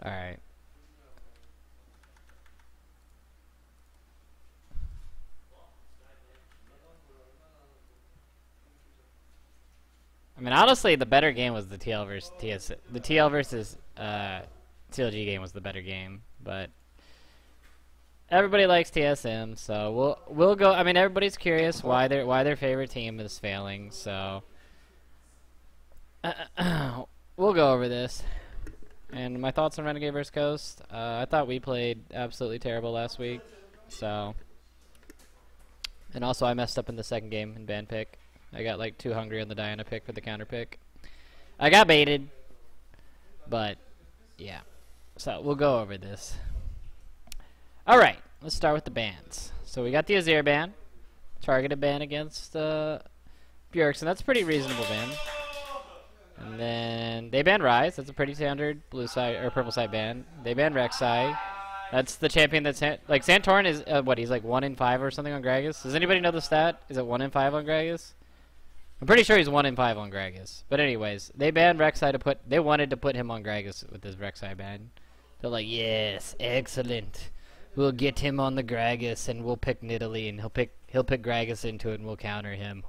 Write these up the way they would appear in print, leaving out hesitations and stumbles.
Alright. I mean, honestly, the better game was the TL versus TS. The TL versus TLG game was the better game, but everybody likes TSM, so we'll go. I mean, everybody's curious why their favorite team is failing, so we'll go over this. And my thoughts on Renegade vs Coast. I thought we played absolutely terrible last week, so. And also, I messed up in the second game in ban pick. I got like too hungry on the Diana pick for the counter pick. I got baited, but yeah. So we'll go over this. Alright, let's start with the bans. So we got the Azir ban. Targeted ban against Bjergsen. That's a pretty reasonable ban. And then they banned Ryze. That's a pretty standard blue side or purple side ban. They banned Rek'Sai. That's the champion that's like Santorin is what, he's like 1 in 5 or something on Gragas. Does anybody know the stat? Is it 1 in 5 on Gragas? I'm pretty sure he's 1 in 5 on Gragas. But anyways, they banned Rek'Sai to put. They wanted to put him on Gragas with this Rek'Sai ban. They're like, yes, excellent. We'll get him on the Gragas and we'll pick Nidalee and he'll pick Gragas into it and we'll counter him.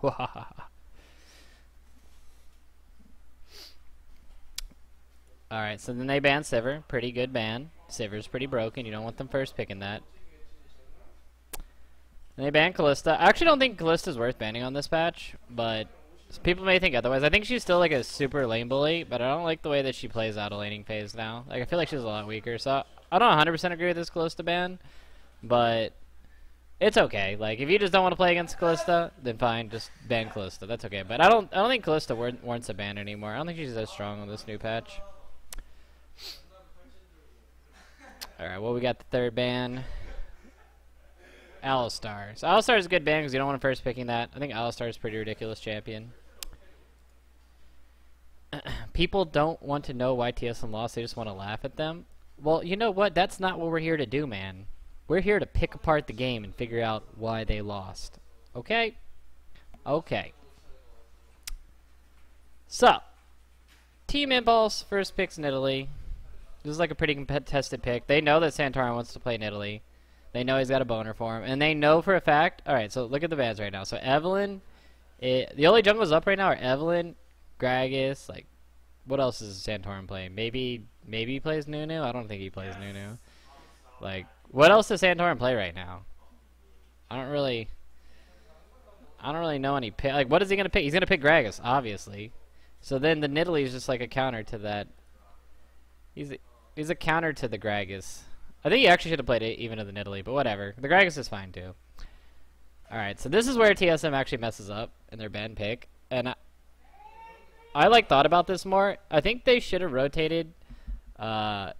Alright, so then they banned Sivir. Pretty good ban. Sivir's pretty broken. You don't want them first picking that. And they banned Kalista. I actually don't think Kalista's worth banning on this patch, but people may think otherwise. I think she's still like a super lane bully, but I don't like the way that she plays out of laning phase now. Like, I feel like she's a lot weaker, so I don't 100% agree with this Kalista ban, but it's okay. Like, if you just don't want to play against Kalista, then fine, just ban Kalista. That's okay. But I don't think Kalista warrants a ban anymore. I don't think she's as strong on this new patch. Alright, well, we got the third ban. Alistar. So Alistar is a good ban because you don't want to first picking that. I think Alistar is a pretty ridiculous champion. People don't want to know why TSM lost. They just want to laugh at them. Well, you know what? That's not what we're here to do, man. We're here to pick apart the game and figure out why they lost. Okay? Okay. So, Team Impulse first picks Nidalee. This is like a pretty contested pick. They know that Santorin wants to play Nidalee. They know he's got a boner for him. And they know for a fact... Alright, so look at the bans right now. So Evelynn... the only jungles up right now are Evelynn, Gragas, like... What else is Santorin playing? Maybe he plays Nunu? I don't think he plays Nunu. Like, what else does Santorin play right now? I don't really know any pick. Like, what is he going to pick? He's going to pick Gragas, obviously. So then the Nidalee is just like a counter to that. He's a counter to the Gragas. I think he actually should have played it even to the Nidalee, but whatever. The Gragas is fine too. Alright, so this is where TSM actually messes up in their ban pick. And I like thought about this more. I think they should have rotated Corki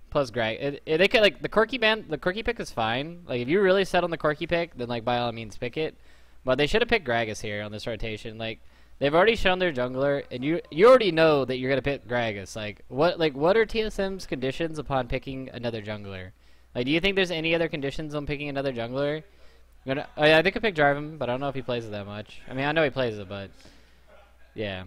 plus Greg. They could, like, the Corki pick is fine. Like, if you really set on the Corki pick, then like by all means pick it. But they should have picked Gragas here on this rotation. Like, they've already shown their jungler, and you already know that you're gonna pick Gragas. Like what are TSM's conditions upon picking another jungler? Like, do you think there's any other conditions on picking another jungler? Yeah, they could pick Jarvan, but I don't know if he plays it that much. I mean, I know he plays it, but yeah.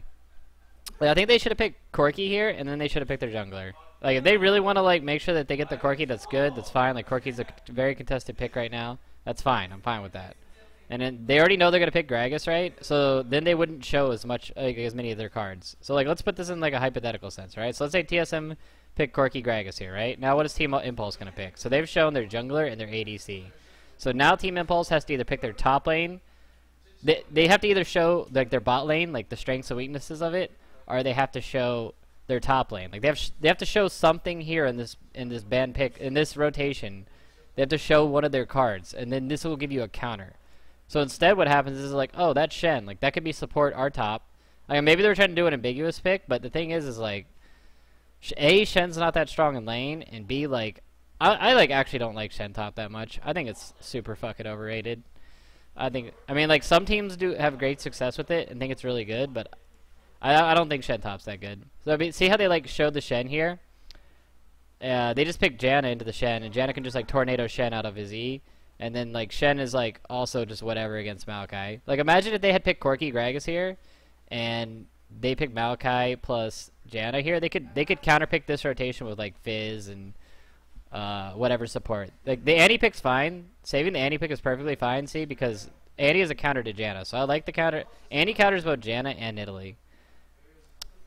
Like, I think they should have picked Corki here, and then they should have picked their jungler. Like, if they really want to like make sure that they get the Corki, that's good. That's fine. Like, Corki's a very contested pick right now. That's fine. I'm fine with that. And then they already know they're gonna pick Gragas, right? So then they wouldn't show as many of their cards. So like, let's put this in like a hypothetical sense, right? So let's say TSM pick Corki Gragas here, right? Now what is Team Impulse gonna pick? So they've shown their jungler and their ADC. So now Team Impulse has to either pick their top lane. They have to either show like their bot lane, like the strengths and weaknesses of it, or they have to show their top lane. Like they have to show something here in this ban pick in this rotation. They have to show one of their cards, and then this will give you a counter. So instead what happens is like, oh, that's Shen. Like, that could be support our top. Like, maybe they were trying to do an ambiguous pick, but the thing is like, A, Shen's not that strong in lane, and B, like, I like actually don't like Shen top that much. I think it's super fucking overrated. I mean, like, some teams do have great success with it and think it's really good, but I don't think Shen top's that good. So, I mean, see how they, like, showed the Shen here? They just picked Janna into the Shen, and Janna can just, like, tornado Shen out of his E. And then, like, Shen is, like, also just whatever against Maokai. Like, imagine if they had picked Corki Gragas here, and they pick Maokai plus Janna here, they could counterpick this rotation with like Fizz and whatever support. Like the Annie pick's fine. Saving the Annie pick is perfectly fine, see, because Annie is a counter to Janna. So I like the counter. Annie counters both Janna and Nidalee.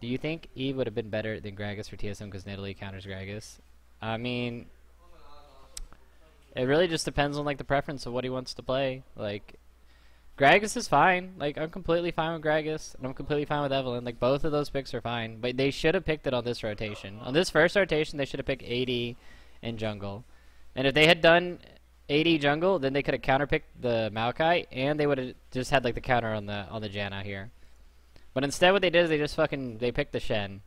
Do you think Eve would have been better than Gragas for TSM because Nidalee counters Gragas? I mean, it really just depends on like the preference of what he wants to play. Like, Gragas is fine. Like, I'm completely fine with Gragas, and I'm completely fine with Evelynn. Like, both of those picks are fine, but they should have picked it on this rotation. On this first rotation, they should have picked AD and jungle. And if they had done AD jungle, then they could have counterpicked the Maokai, and they would have just had like the counter on the Janna here. But instead, what they did is they picked the Shen.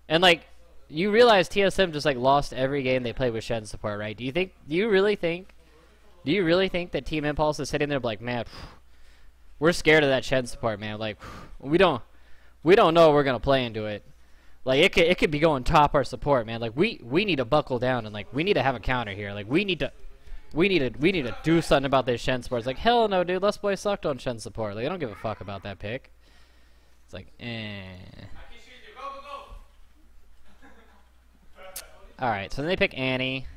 And like, you realize TSM just like lost every game they played with Shen support, right? Do you really think that Team Impulse is sitting there like, man, we're scared of that Shen support, man. Like, we don't know we're gonna play into it. Like, it could be going top our support, man. Like, we need to buckle down and like we need to have a counter here. Like, we need to do something about this Shen support. It's like, hell no, dude. Lust Boy sucked on Shen support. Like, I don't give a fuck about that pick. It's like, Alright, so then they pick Annie.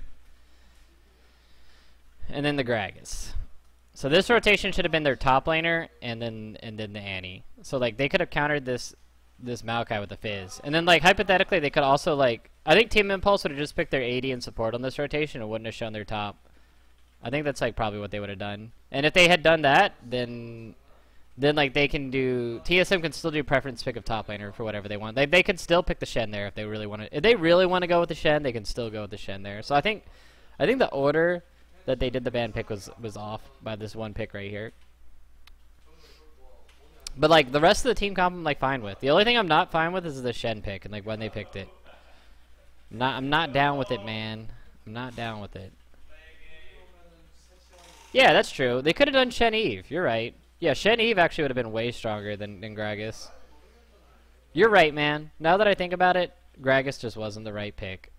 And then the Gragas. So this rotation should have been their top laner and then the Annie. So like they could have countered this Maokai with the Fizz. And then like hypothetically they could also like, I think Team Impulse would have just picked their AD and support on this rotation and wouldn't have shown their top. I think that's like probably what they would have done. And if they had done that, then like they can do, TSM can still do preference pick of top laner for whatever they want. They could still pick the Shen there if they really want to. If they really want to go with the Shen, they can still go with the Shen there. So I think the order that they did the ban pick was off by this one pick right here. But like the rest of the team comp I'm like fine with. The only thing I'm not fine with is the Shen pick and like when they picked it. I'm not down with it, man. I'm not down with it. Yeah, that's true. They could have done Shen Eve. You're right. Yeah, Shen Eve actually would have been way stronger than Gragas. You're right, man. Now that I think about it, Gragas just wasn't the right pick.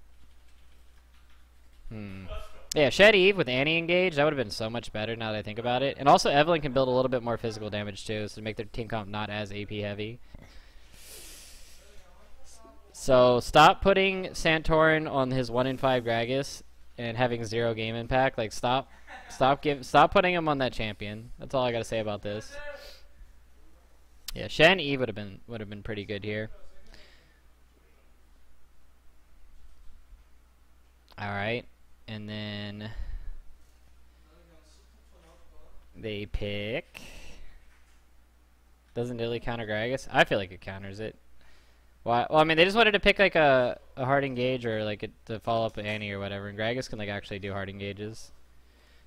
Yeah, Shen Eve with Annie engaged, that would have been so much better now that I think about it. And also Evelynn can build a little bit more physical damage too, so to make their team comp not as AP heavy. So stop putting Santorin on his 1 in 5 Gragas and having 0 game impact. Like stop putting him on that champion. That's all I gotta say about this. Yeah, Shen Eve would have been pretty good here. Alright. And then they pick. Doesn't really counter Gragas? I feel like it counters it. Well, I mean, they just wanted to pick like a hard engage or like to follow up with Annie or whatever, and Gragas can like actually do hard engages.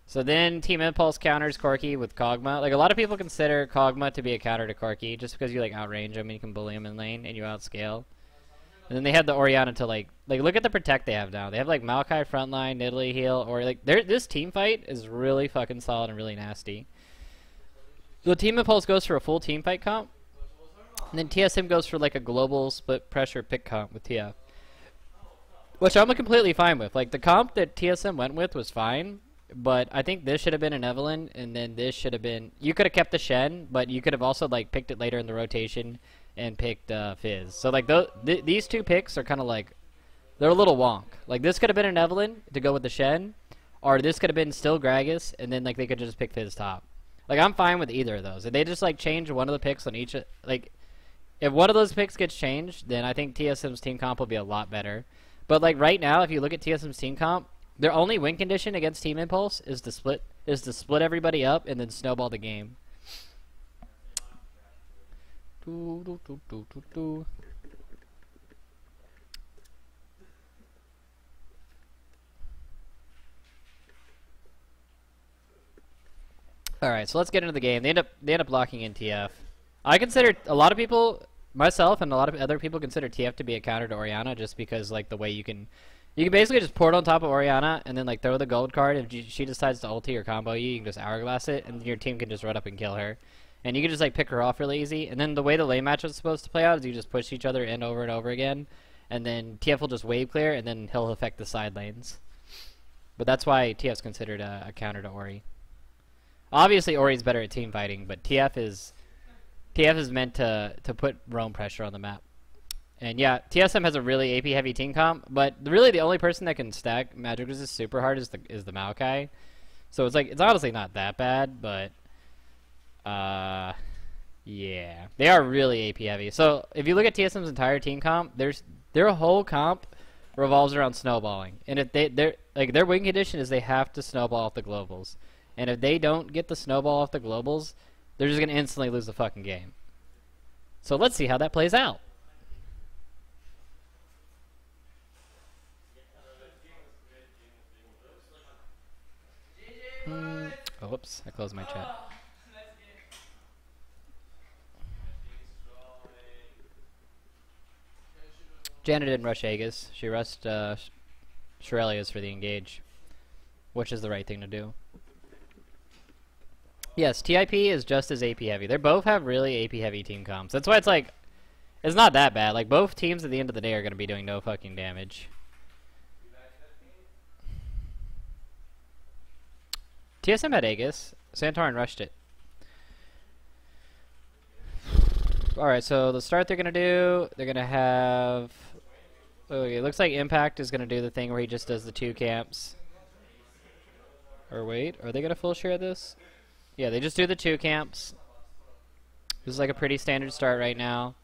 So then Team Impulse counters Corki with Kog'Maw. Like a lot of people consider Kog'Maw to be a counter to Corki just because you like outrange him and you can bully him in lane and you outscale. And then they had the Orianna to like look at the protect they have now. They have like Maokai frontline, Nidalee heal, or like this team fight is really fucking solid and really nasty. So Team Impulse goes for a full team fight comp, and then TSM goes for like a global split pressure pick comp with TF, which I'm completely fine with. Like the comp that TSM went with was fine, but I think this should have been an Evelynn, and then this should have been. You could have kept the Shen, but you could have also like picked it later in the rotation and picked Fizz. So like these two picks are kind of like, they're a little wonk. Like this could have been an Evelynn to go with the Shen, or this could have been still Gragas, and then like they could just pick Fizz top. Like I'm fine with either of those. If they just like change one of the picks on each, like if one of those picks gets changed, then I think TSM's team comp will be a lot better. But like right now, if you look at TSM's team comp, their only win condition against Team Impulse is to split everybody up and then snowball the game. Alright, so let's get into the game. They end up locking in TF. I consider, a lot of people, myself and a lot of other people consider TF to be a counter to Orianna just because like the way you can basically just port on top of Orianna and then like throw the gold card. If she decides to ulti or combo you, you can just hourglass it and your team can just run up and kill her. And you can just like pick her off really easy. And then the way the lane match is supposed to play out is you just push each other in over and over again. And then TF will just wave clear and then he'll affect the side lanes. But that's why TF's considered a counter to Ori. Obviously Ori's better at team fighting, but TF is TF is meant to put roam pressure on the map. And yeah, TSM has a really AP heavy team comp, but really the only person that can stack magic resist super hard is the Maokai. So it's like it's honestly not that bad, but yeah, they are really AP heavy. So if you look at TSM's entire team comp, their whole comp revolves around snowballing. And if their win condition is they have to snowball off the globals. And if they don't get the snowball off the globals, they're just gonna instantly lose the fucking game. So let's see how that plays out. Oh, whoops, I closed my chat. Janet didn't rush Aegis. She rushed Shirelia's for the engage, which is the right thing to do. Yes, TIP is just as AP heavy. They both have really AP heavy team comps. That's why it's like, it's not that bad. Like, both teams at the end of the day are going to be doing no fucking damage. TSM had Aegis. Santorin rushed it. Alright, so the start they're going to do, they're going to have... Okay, it looks like Impact is going to do the thing where he just does the 2 camps. Or wait, are they going to full share this? Yeah, they just do the 2 camps. This is like a pretty standard start right now.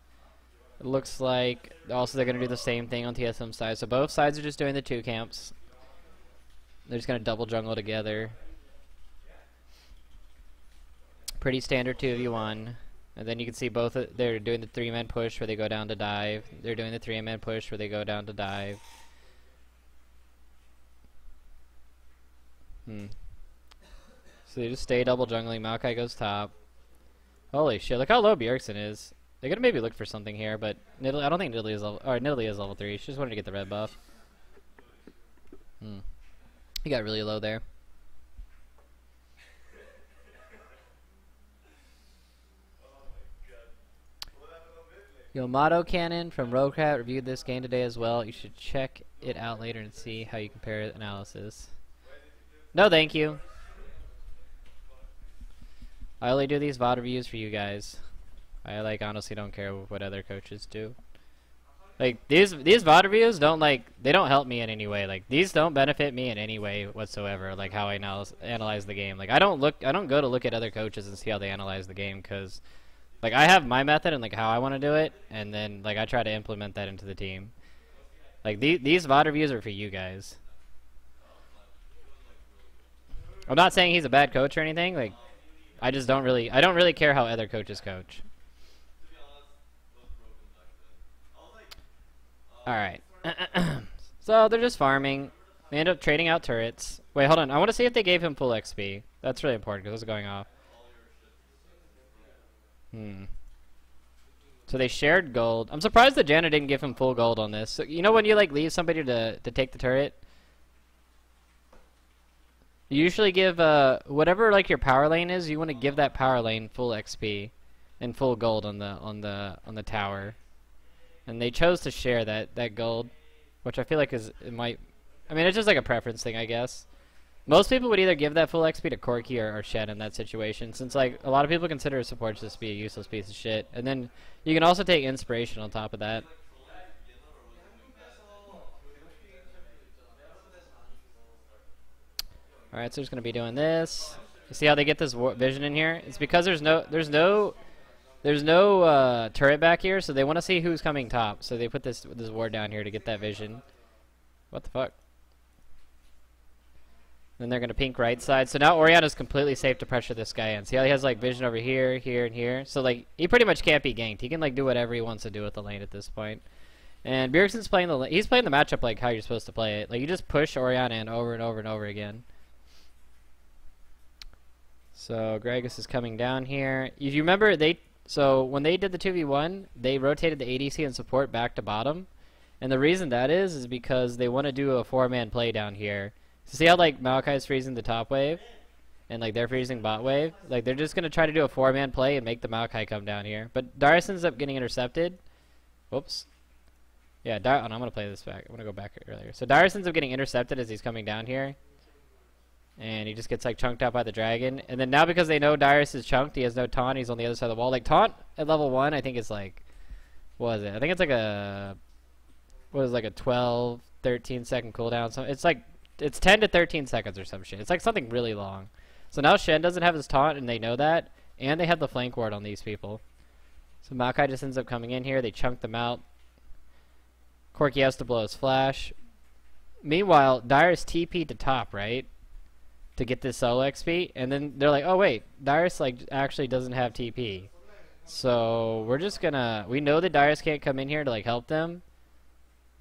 It looks like also they're going to do the same thing on TSM side. So both sides are just doing the 2 camps. They're just going to double jungle together. Pretty standard 2v1. And then you can see both, they're doing the 3-man push where they go down to dive. They're doing the 3-man push where they go down to dive. So they just stay double jungling. Maokai goes top. Holy shit, look how low Bjergsen is. They're gonna maybe look for something here, but Nidalee, I don't think Nidalee is level, or Nidalee is level 3. She just wanted to get the red buff. He got really low there. Yamato Cannon from Roadcrat reviewed this game today as well. You should check it out later and see how you compare analysis. No, thank you. I only do these VOD reviews for you guys. I like honestly don't care what other coaches do. Like these VOD reviews don't they don't help me in any way. Like these don't benefit me in any way whatsoever. Like how I analyze the game. Like I don't go to look at other coaches and see how they analyze the game because. Like, I have my method and, like, how I want to do it, and then, like, I try to implement that into the team. Like, these VOD reviews are for you guys. I'm not saying he's a bad coach or anything, like, I don't really care how other coaches coach. Alright. So, they're just farming. They end up trading out turrets. Wait, hold on. I want to see if they gave him full XP. That's really important, because it's going off. So they shared gold. I'm surprised that Janna didn't give him full gold on this. So, you know when you like leave somebody to take the turret? You usually give whatever like your power lane is, you want to give that power lane full XP and full gold on the tower. And they chose to share that gold, which I feel like it's just like a preference thing, I guess. Most people would either give that full XP to Corki or Shen in that situation, since like a lot of people consider a support just to be a useless piece of shit. And then you can also take inspiration on top of that. Alright, so we're just gonna be doing this. You see how they get this vision in here? It's because there's no turret back here, so they want to see who's coming top. So they put this ward down here to get that vision. What the fuck? Then they're going to pink right side. So now Orianna is completely safe to pressure this guy in. See how he has like vision over here, here, and here? So like he pretty much can't be ganked. He can like do whatever he wants to do with the lane at this point. And Bjergsen's playing he's playing the matchup like how you're supposed to play it. Like you just push Orianna in over and over and over again. So Gragas is coming down here. If you remember, so when they did the 2v1, they rotated the ADC and support back to bottom. And the reason that is because they want to do a 4-man play down here. So see how like Maokai is freezing the top wave, and like they're freezing bot wave. Like they're just gonna try to do a 4-man play and make the Maokai come down here. But Darius ends up getting intercepted. Whoops. Yeah, I'm gonna play this back. I'm gonna go back earlier. So Darius ends up getting intercepted as he's coming down here, And he just gets like chunked out by the dragon. And then now because they know Darius is chunked, he has no taunt. He's on the other side of the wall. Like taunt at level 1, I think is like, what is it? I think it's like a, what is it, like a 12, 13 second cooldown. So it's like, it's 10 to 13 seconds or some shit. It's like something really long. So now Shen doesn't have his taunt and they know that. And they have the flank ward on these people. So Maokai just ends up coming in here. They chunk them out. Corki has to blow his flash. Meanwhile, Darius TP'd to top, right? To get this solo XP, and then they're like, oh wait, Darius like actually doesn't have TP. So we're just gonna, we know that Darius can't come in here to like help them.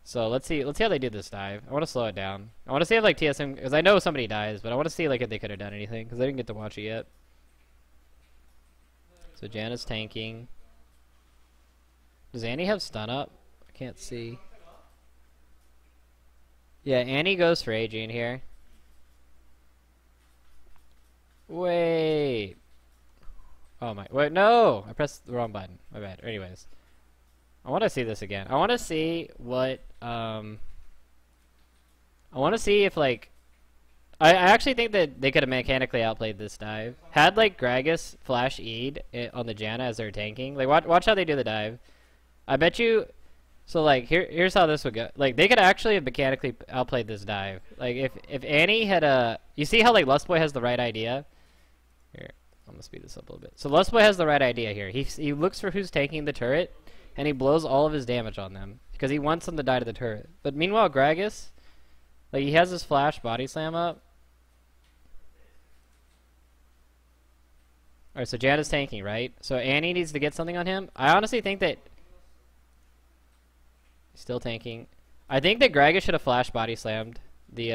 So let's see how they do this dive. I want to slow it down. I want to see if like TSM, because I know somebody dies, but I want to see like if they could have done anything, because I didn't get to watch it yet. So Janna's tanking. Does Annie have stun up? I can't see. Yeah, Annie goes for Aegean here. Wait. Oh my. Wait, no! I pressed the wrong button. My bad. Anyways. I want to see this again. I want to see what, I want to see if, like, I actually think that they could have mechanically outplayed this dive. Had, like, Gragas flash E'd on the Janna as they're tanking. Like, watch how they do the dive. I bet you... So, like, here's how this would go. Like, they could actually have mechanically outplayed this dive. Like, if Annie had a... You see how, like, Lustboy has the right idea? Here, I'm gonna speed this up a little bit. So, Lustboy has the right idea here. He looks for who's taking the turret, and he blows all of his damage on them. Because he wants them to die to the turret. But meanwhile, Gragas, like, he has his flash body slam up. Alright, so Janna's tanking, right? So, Annie needs to get something on him. I honestly think that... Still tanking. I think that Gragas should have flash body slammed the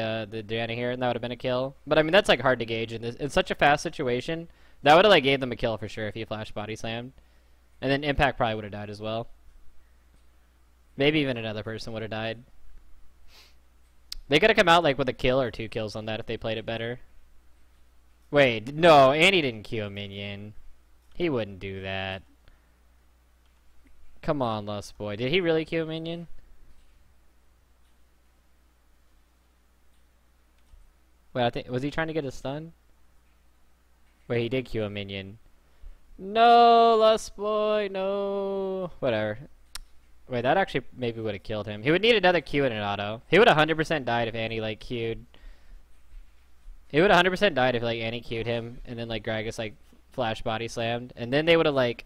Janna here, and that would have been a kill. But I mean, that's like hard to gauge in such a fast situation. That would have like gave them a kill for sure if he flash body slammed, and then Impact probably would have died as well. Maybe even another person would have died. They could have come out like with a kill or 2 kills on that if they played it better. Wait, no, Annie didn't Q a minion. He wouldn't do that. Come on, Lustboy. Did he really Q a minion? Wait, I think, was he trying to get a stun? Wait, he did Q a minion. No, Lustboy, no. Whatever. Wait, that actually maybe would have killed him. He would need another Q and an auto. He would have 100% died if Annie, like, Q'd. He would have 100% died if, like, Annie Q'd him, and then, like, Gragas, like, flash body slammed. And then they would have, like...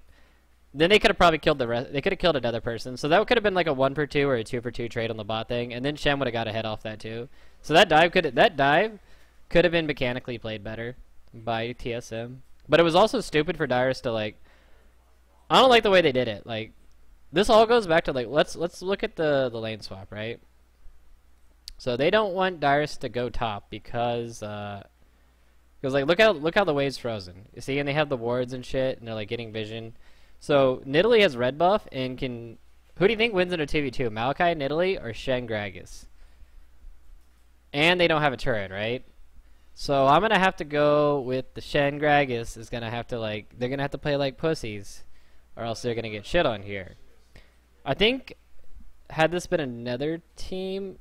Then they could have probably killed the rest. They could have killed another person. So that could have been like a 1-for-2 or a 2-for-2 trade on the bot thing. And then Shen would have got a head off that too. So that dive could have been mechanically played better by TSM. But it was also stupid for Darius to like. I don't like the way they did it. Like, this all goes back to like let's look at the lane swap, right? So they don't want Darius to go top because like look how the wave's frozen. You see, and they have the wards and shit, and they're like getting vision. So, Nidalee has red buff and can... Who do you think wins in a 2v2? Maokai, Nidalee, or Shen Gragas? And they don't have a turret, right? So, I'm going to have to go with the Shen Gragas is going to have to, like... They're going to have to play like pussies. Or else they're going to get shit on here. I think... Had this been another team...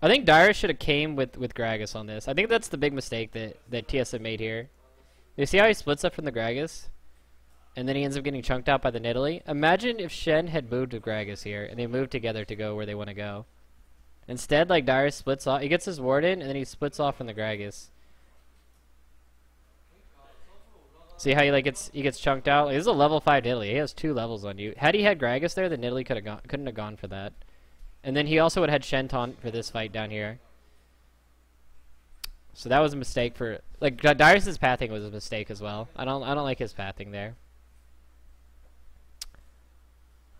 I think Darius should have came with Gragas on this. I think that's the big mistake that TSM made here. You see how he splits up from the Gragas? And then he ends up getting chunked out by the Nidalee? Imagine if Shen had moved with Gragas here, and they moved together to go where they want to go. Instead, like, Darius splits off. He gets his ward in, and then he splits off from the Gragas. See how he gets chunked out? Like, this is a level 5 Nidalee. He has 2 levels on you. Had he had Gragas there, the Nidalee couldn't have gone for that. And then he also would have had Shen taunt for this fight down here. So that was a mistake for... Like, Darius' pathing was a mistake as well. I don't like his pathing there.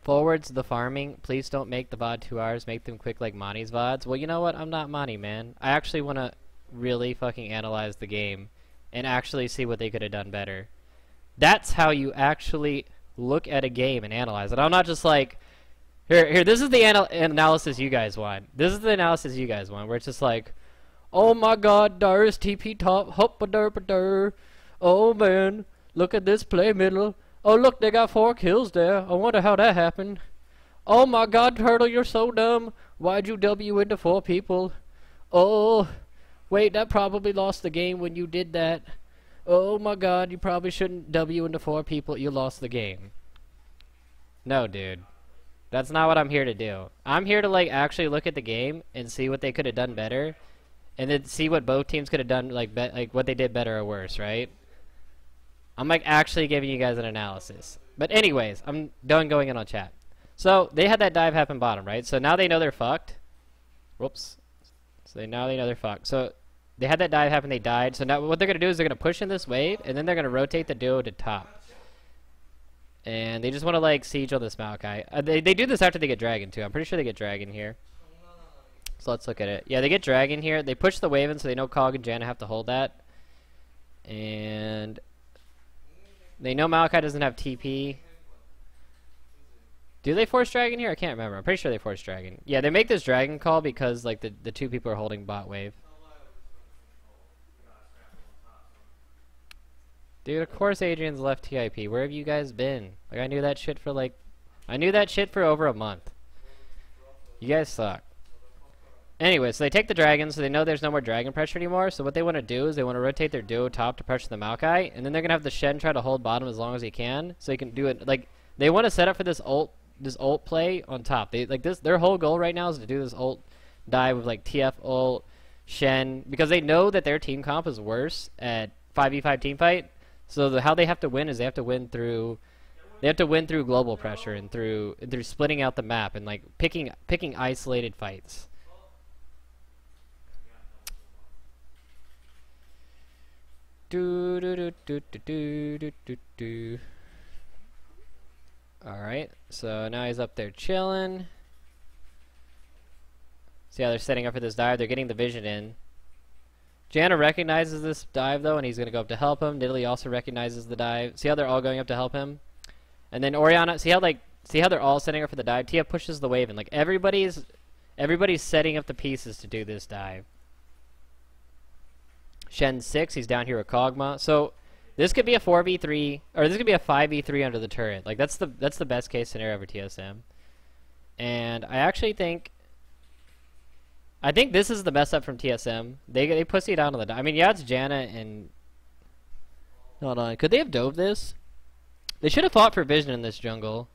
Forwards the farming. Please don't make the VOD 2 hours. Make them quick like Monty's VODs. Well, you know what? I'm not Monty, man. I actually want to really fucking analyze the game. And actually see what they could have done better. That's how you actually look at a game and analyze it. I'm not just like... Here, this is the analysis you guys want. This is the analysis you guys want, where it's just like, oh my god, Darius TP top, hop-a-dur-ba-dur. Oh man, look at this play middle. Oh look, they got 4 kills there. I wonder how that happened. Oh my god, Turtle, you're so dumb. Why'd you W into 4 people? Oh, wait, that probably lost the game when you did that. Oh my god, you probably shouldn't W into 4 people. You lost the game. No, dude. That's not what I'm here to do. I'm here to, like, actually look at the game and see what they could have done better. And then see what both teams could have done, like what they did better or worse, right? I'm, like, actually giving you guys an analysis. But anyways, I'm done going in on chat. So, they had that dive happen bottom, right? So now they know they're fucked. Whoops. So now they know they're fucked. So, they had that dive happen, they died. So now what they're going to do is they're going to push in this wave, and then they're going to rotate the duo to top. And they just want to, like, siege on this Maokai. They do this after they get dragon, too. I'm pretty sure they get dragon here. So let's look at it. Yeah, they get dragon here. They push the wave in, so they know Cog and Janna have to hold that. And they know Maokai doesn't have TP. Do they force dragon here? I can't remember. I'm pretty sure they force dragon. Yeah, they make this dragon call because, like, the 2 people are holding bot wave. Dude, of course Adrian's left TIP. Where have you guys been? Like, I knew that shit for, like... I knew that shit for over a month. You guys suck. Anyway, so they take the dragon, so they know there's no more dragon pressure anymore. So what they want to do is they want to rotate their duo top to pressure the Maokai. And then they're going to have the Shen try to hold bottom as long as he can. So he can do it, like... They want to set up for this ult play on top. They like this. Their whole goal right now is to do this ult dive with like TF ult, Shen, because they know that their team comp is worse at 5v5 team fight. So how they have to win is they have to win through global pressure and through splitting out the map and like picking isolated fights. Alright, so now he's up there chilling. See how they're setting up for this dive? They're getting the vision in. Janna recognizes this dive though, and he's gonna go up to help him. Nidalee also recognizes the dive. See how they're all going up to help him? And then Orianna, see how they're all setting up for the dive? Tia pushes the wave in. Like everybody's setting up the pieces to do this dive. Shen 6, he's down here with Kog'Maw. So this could be a 4v3, or this could be a 5v3 under the turret. Like that's the best case scenario for TSM. And I actually think this is the mess up from TSM. They pussy down on the. I mean, yeah, it's Janna and. Hold on, could they have dove this? They should have fought for vision in this jungle.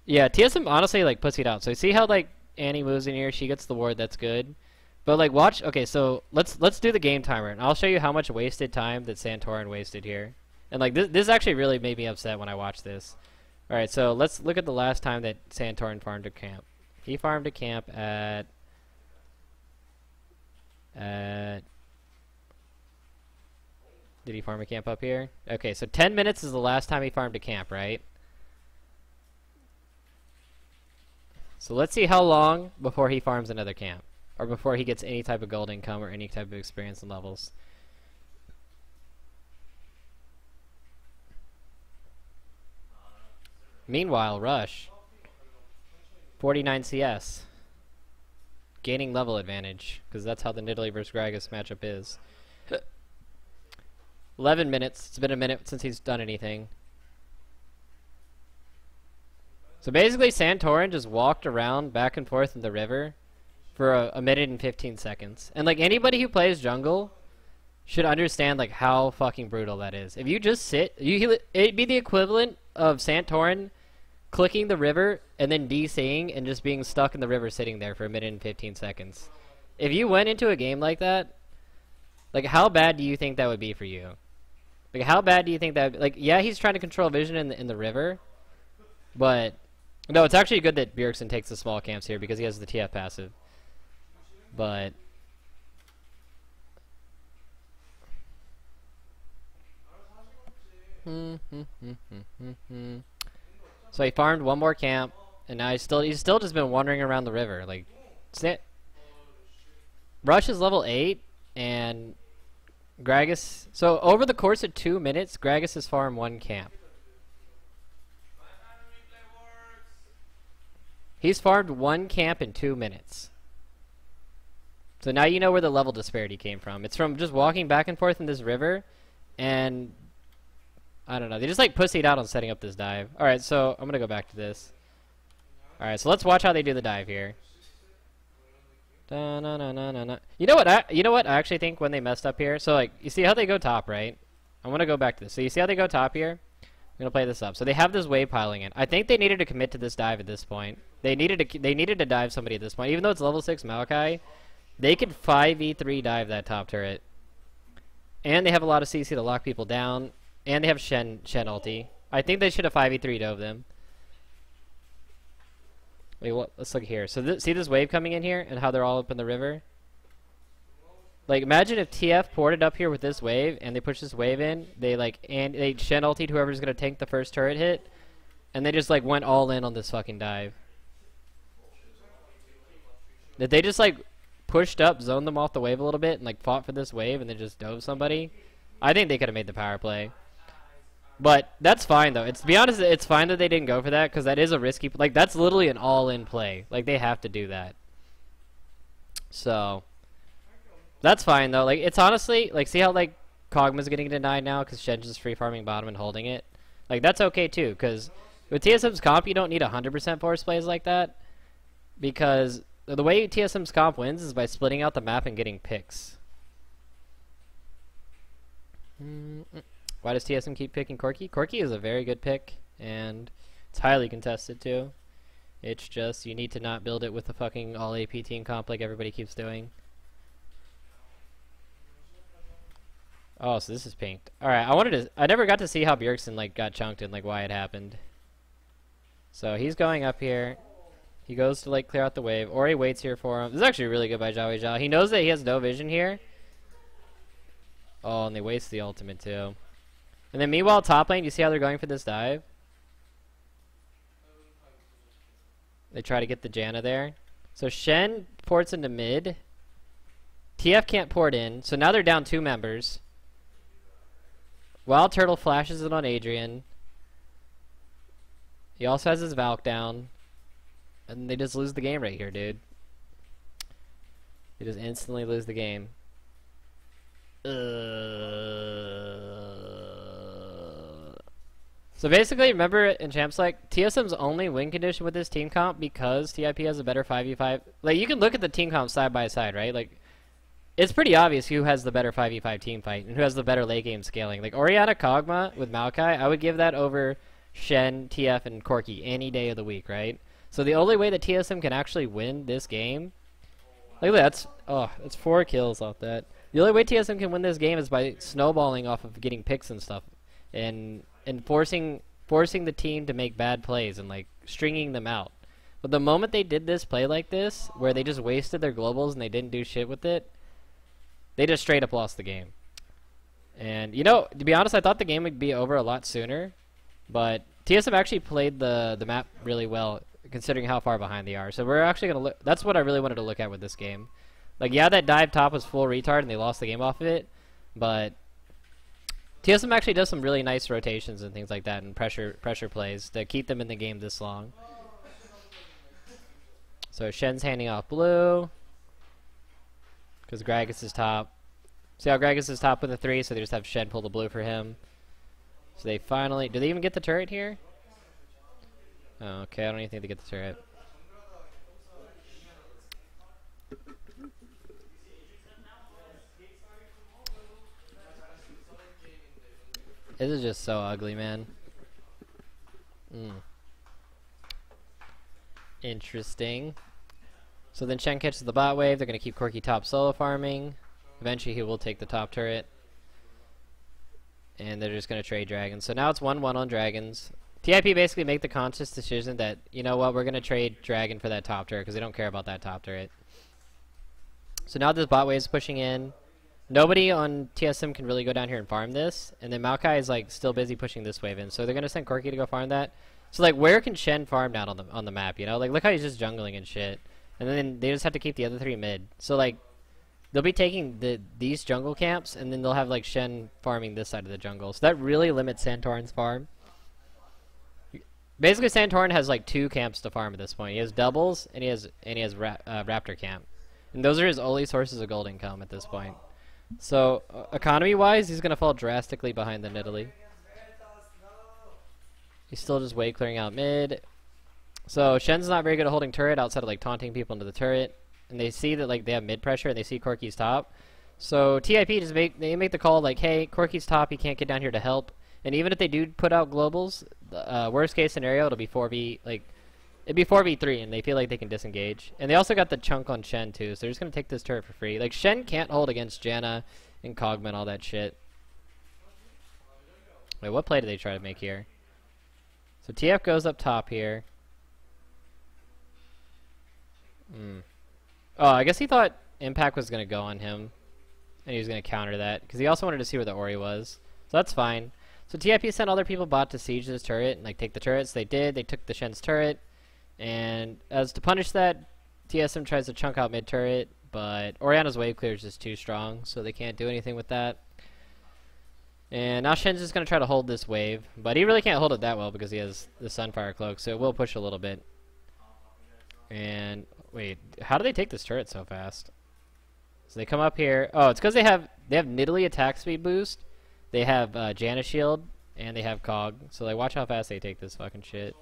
Yeah, TSM honestly like pussied out. So see how like Annie moves in here, she gets the ward. That's good. But like watch, okay, so let's do the game timer, and I'll show you how much wasted time that Santorin wasted here. And like this actually really made me upset when I watched this. All right, so let's look at the last time that Santorin farmed a camp. He farmed a camp at did he farm a camp up here? Okay, so 10 minutes is the last time he farmed a camp, right? So let's see how long before he farms another camp. Or before he gets any type of gold income or any type of experience and levels. Meanwhile, Rush. 49 CS. Gaining level advantage. Because that's how the Nidalee vs. Gragas matchup is. 11 minutes. It's been a minute since he's done anything. So basically, Santorin just walked around back and forth in the river for a minute and 15 seconds. And like anybody who plays jungle should understand like how fucking brutal that is. If you just sit, it'd be the equivalent of Santorin clicking the river and then DCing and just being stuck in the river sitting there for a minute and 15 seconds. If you went into a game like that, like how bad do you think that would be for you? Like how bad do you think that, like yeah, he's trying to control vision in the river, but no, it's actually good that Bjergsen takes the small camps here because he has the TF passive. But so he farmed one more camp, and now he's still just been wandering around the river. Like, Rush is level 8, and Gragas. So over the course of 2 minutes, Gragas has farmed one camp. He's farmed one camp in 2 minutes. So now you know where the level disparity came from. It's from just walking back and forth in this river, and I don't know. They just like pussied out on setting up this dive. Alright, so I'm gonna go back to this. Alright, so let's watch how they do the dive here. Da, na, na, na, na, na. You know what? I actually think when they messed up here. So like, you see how they go top, right? I want to go back to this. So you see how they go top here? I'm gonna play this up. So they have this wave piling in. I think they needed to commit to this dive at this point. They needed to dive somebody at this point. Even though it's level 6 Maokai, they could 5v3 dive that top turret. And they have a lot of CC to lock people down. And they have Shen ulti. I think they should have 5v3 dove them. Wait, what? Let's look here. So see this wave coming in here and how they're all up in the river? Like, imagine if TF ported up here with this wave and they push this wave in. They they Shen ultied whoever's gonna tank the first turret hit, and they just like went all in on this fucking dive. That they just like pushed up, zoned them off the wave a little bit, and like fought for this wave and then just dove somebody. I think they could have made the power play. But that's fine though. To be honest, it's fine that they didn't go for that because that is a risky. Like that's literally an all-in play. Like they have to do that. So that's fine though. Like it's honestly like see how like Kog'Maw's getting denied now because Shen's just free farming bottom and holding it. Like that's okay too because with TSM's comp you don't need 100% force plays like that because the way TSM's comp wins is by splitting out the map and getting picks. Why does TSM keep picking Corki? Corki is a very good pick, and it's highly contested too. It's just, you need to not build it with a fucking all-AP team comp like everybody keeps doing. Oh, so this is pinked. Alright, I never got to see how Bjergsen like got chunked and like why it happened. So he's going up here. He goes to like clear out the wave. Ori waits here for him. This is actually really good by Zhao Weizhao. He knows that he has no vision here. Oh, and they waste the ultimate too. And then meanwhile, top lane, you see how they're going for this dive? They try to get the Janna there. So Shen ports into mid. TF can't port in, so now they're down 2 members. Wild Turtle flashes it on Adrian. He also has his Valk down. And they just lose the game right here, dude. They just instantly lose the game. So basically, remember in Champs like TSM's only win condition with this team comp because TIP has a better 5v5. Like you can look at the team comp side by side, right? Like it's pretty obvious who has the better 5v5 team fight and who has the better late game scaling. Like Orianna Kog'Maw with Maokai, I would give that over Shen, TF, and Corki any day of the week, right? So the only way that TSM can actually win this game, like that's 4 kills off that. The only way TSM can win this game is by snowballing off of getting picks and stuff, and forcing the team to make bad plays and like stringing them out. But the moment they did this play like this, where they just wasted their globals and they didn't do shit with it, they just straight up lost the game. And you know, to be honest, I thought the game would be over a lot sooner, but TSM actually played the map really well considering how far behind they are. So we're actually gonna look. That's what I really wanted to look at with this game. Like, yeah, that dive top was full retard and they lost the game off of it, but TSM actually does some really nice rotations and things like that and pressure plays to keep them in the game this long. So Shen's handing off blue because Gragas is top. See how Gragas is top with a 3, so they just have Shen pull the blue for him. So they finally... Do they even get the turret here? Oh, okay, I don't even think they get the turret. This is just so ugly, man. Interesting. So then Shen catches the bot wave. They're going to keep Corki top solo farming. Eventually he will take the top turret. And they're just going to trade dragons. So now it's 1-1 on dragons. TIP basically make the conscious decision that, you know what, we're going to trade dragon for that top turret because they don't care about that top turret. So now this bot wave is pushing in. Nobody on TSM can really go down here and farm this. And then Maokai is like still busy pushing this wave in. So they're going to send Corki to go farm that. So like where can Shen farm down on the map, you know? Like look how he's just jungling and shit. And then they just have to keep the other 3 mid. So like they'll be taking these jungle camps and then they'll have like Shen farming this side of the jungle. So that really limits Santorin's farm. Basically Santorin has like 2 camps to farm at this point. He has doubles and he has Raptor camp. And those are his only sources of gold income at this point. So, economy-wise, he's going to fall drastically behind the Nidalee. He's still just wave clearing out mid. So Shen's not very good at holding turret outside of like taunting people into the turret, and they see that like they have mid pressure and they see Corki's top. So TIP just make the call like, hey, Corki's top, he can't get down here to help. And even if they do put out globals, worst case scenario it'll be 4v like it'd be 4v3, and they feel like they can disengage. And they also got the chunk on Shen too, so they're just gonna take this turret for free. Like Shen can't hold against Janna and Kog'Maw and all that shit. Wait, what play did they try to make here? So TF goes up top here. Oh, I guess he thought Impact was going to go on him, and he was going to counter that, because he also wanted to see where the Ori was. So that's fine. So TIP sent other people bot to siege this turret and like take the turrets. They did. They took the Shen's turret, and as to punish that, TSM tries to chunk out mid turret, but Orianna's wave clear is just too strong, so they can't do anything with that. And now Shen's just going to try to hold this wave, but he really can't hold it that well because he has the Sunfire Cloak, so it will push a little bit. And wait, how do they take this turret so fast? So they come up here. Oh, it's because they have Nidalee attack speed boost. They have Janna shield, and they have Cog. So like, watch how fast they take this fucking shit.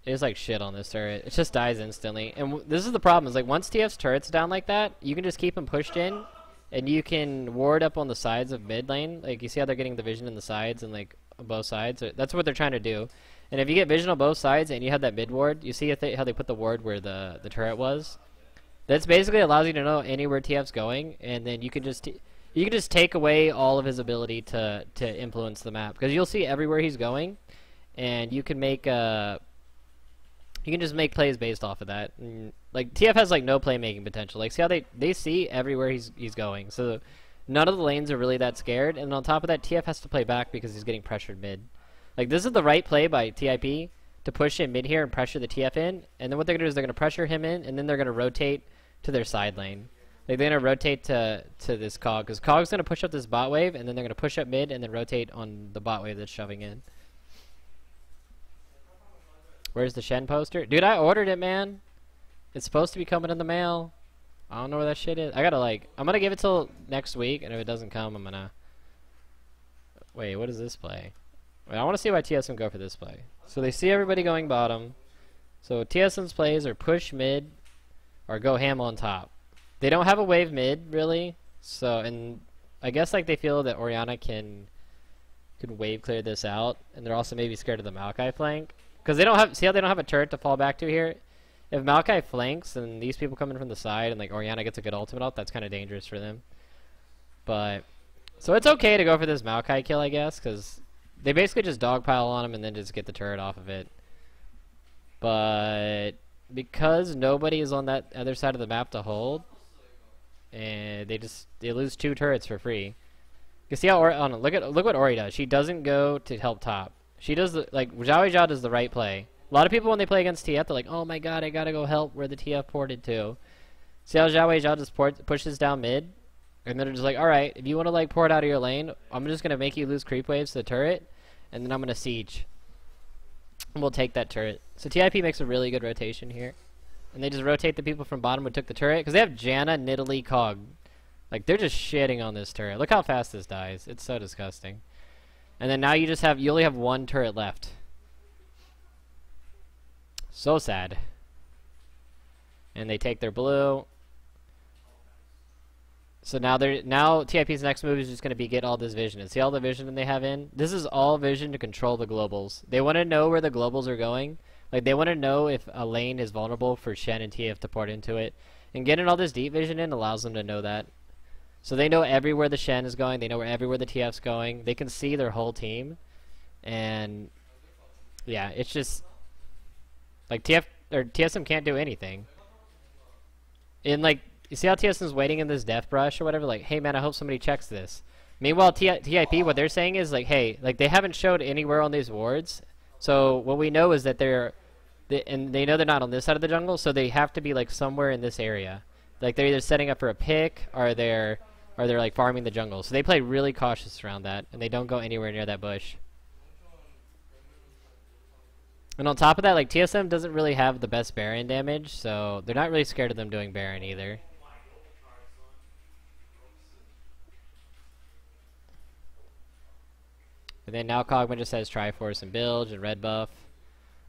It's like shit on this turret. It just dies instantly. And this is the problem, is like once TF's turret's down like that, you can just keep them pushed in, and you can ward up on the sides of mid lane. Like you see how they're getting the vision in the sides and like on both sides. That's what they're trying to do. And if you get vision on both sides and you have that mid ward, you see how they put the ward where the turret was. That's basically allows you to know anywhere TF's going, and then you can just take away all of his ability to influence the map, because you'll see everywhere he's going, and you can make you can just make plays based off of that. And, like TF has like no playmaking potential. Like see how they see everywhere he's going, so none of the lanes are really that scared. And on top of that, TF has to play back because he's getting pressured mid. Like this is the right play by TIP to push him mid here and pressure the TF in, and then what they're gonna do is they're gonna pressure him in, and then they're gonna rotate to their side lane. Like they're gonna rotate to this Cog, because Cog's gonna push up this bot wave, and then they're gonna push up mid and then rotate on the bot wave that's shoving in. Where's the Shen poster? Dude, I ordered it, man. It's supposed to be coming in the mail. I don't know where that shit is. I'm gonna give it till next week, and if it doesn't come, I'm gonna... Wait, what does this play? Wait, I want to see why TSM go for this play. So they see everybody going bottom. So TSM's plays are push mid or go ham on top. They don't have a wave mid, really. So, and I guess like they feel that Orianna can wave clear this out, and they're also maybe scared of the Maokai flank. Because they don't have, see how they don't have a turret to fall back to here? If Maokai flanks and these people come in from the side and like Orianna gets a good ultimate out, that's kind of dangerous for them. But, so it's okay to go for this Maokai kill, I guess, because they basically just dogpile on him and then just get the turret off of it. But because nobody is on that other side of the map to hold, and they lose 2 turrets for free. You see how look what Ori does. She doesn't go to help top. She does like Zhao Zhao does the right play. A lot of people when they play against TF, they're like, oh my god, I gotta go help where the TF ported to. See how Zhao Zhao just pushes down mid, and then they're just like, all right, if you want to like pour it out of your lane, I'm just gonna make you lose creep waves to the turret, and then I'm gonna siege. And we'll take that turret. So TIP makes a really good rotation here. And they just rotate the people from bottom who took the turret. Because they have Janna, Nidalee, Cog. Like, they're just shitting on this turret. Look how fast this dies. It's so disgusting. And then now you only have 1 turret left. So sad. And they take their blue. So now TIP's next move is just going to be get all this vision. And see all the vision they have in? This is all vision to control the globals. They want to know where the globals are going. Like, they want to know if a lane is vulnerable for Shen and TF to port into it. And getting all this deep vision in allows them to know that. So they know everywhere the Shen is going. They know everywhere the TF's going. They can see their whole team. And, yeah, it's just... Like, TSM can't do anything. And, like, you see how TSM's waiting in this death brush or whatever? Like, hey, man, I hope somebody checks this. Meanwhile, TIP, what they're saying is, like, hey, like, they haven't showed anywhere on these wards. So what we know is that and they know they're not on this side of the jungle, so they have to be like somewhere in this area. Like they're either setting up for a pick, or they're like farming the jungle. So they play really cautious around that, and they don't go anywhere near that bush. And on top of that, like TSM doesn't really have the best Baron damage, so they're not really scared of them doing Baron either. And then now Kog'Maw just has Triforce and Bilge and red buff.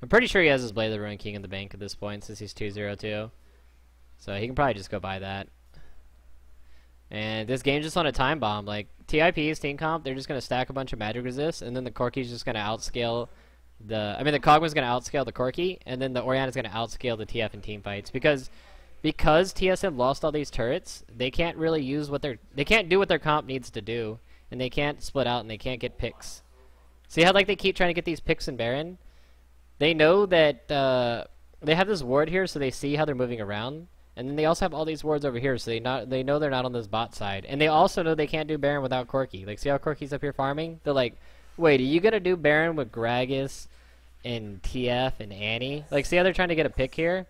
I'm pretty sure he has his Blade of the Ruined King in the bank at this point since he's 2-0-2. So he can probably just go buy that. And this game's just on a time bomb. Like, TIP's team comp, they're just going to stack a bunch of magic resists, and then the Corki's just going to outscale the... I mean, the Kog'Maw's going to outscale the Corki, and then the Orianna's going to outscale the TF in team fights. Because TSM lost all these turrets, they can't really use what their... They can't do what their comp needs to do, and they can't split out, and they can't get picks. See how, like, they keep trying to get these picks in Baron? They know that, they have this ward here, so they see how they're moving around. And then they also have all these wards over here, so they know they're not on this bot side. And they also know they can't do Baron without Corki. Like, see how Corki's up here farming? They're like, wait, are you gonna do Baron with Gragas and TF and Annie? Like, see how they're trying to get a pick here?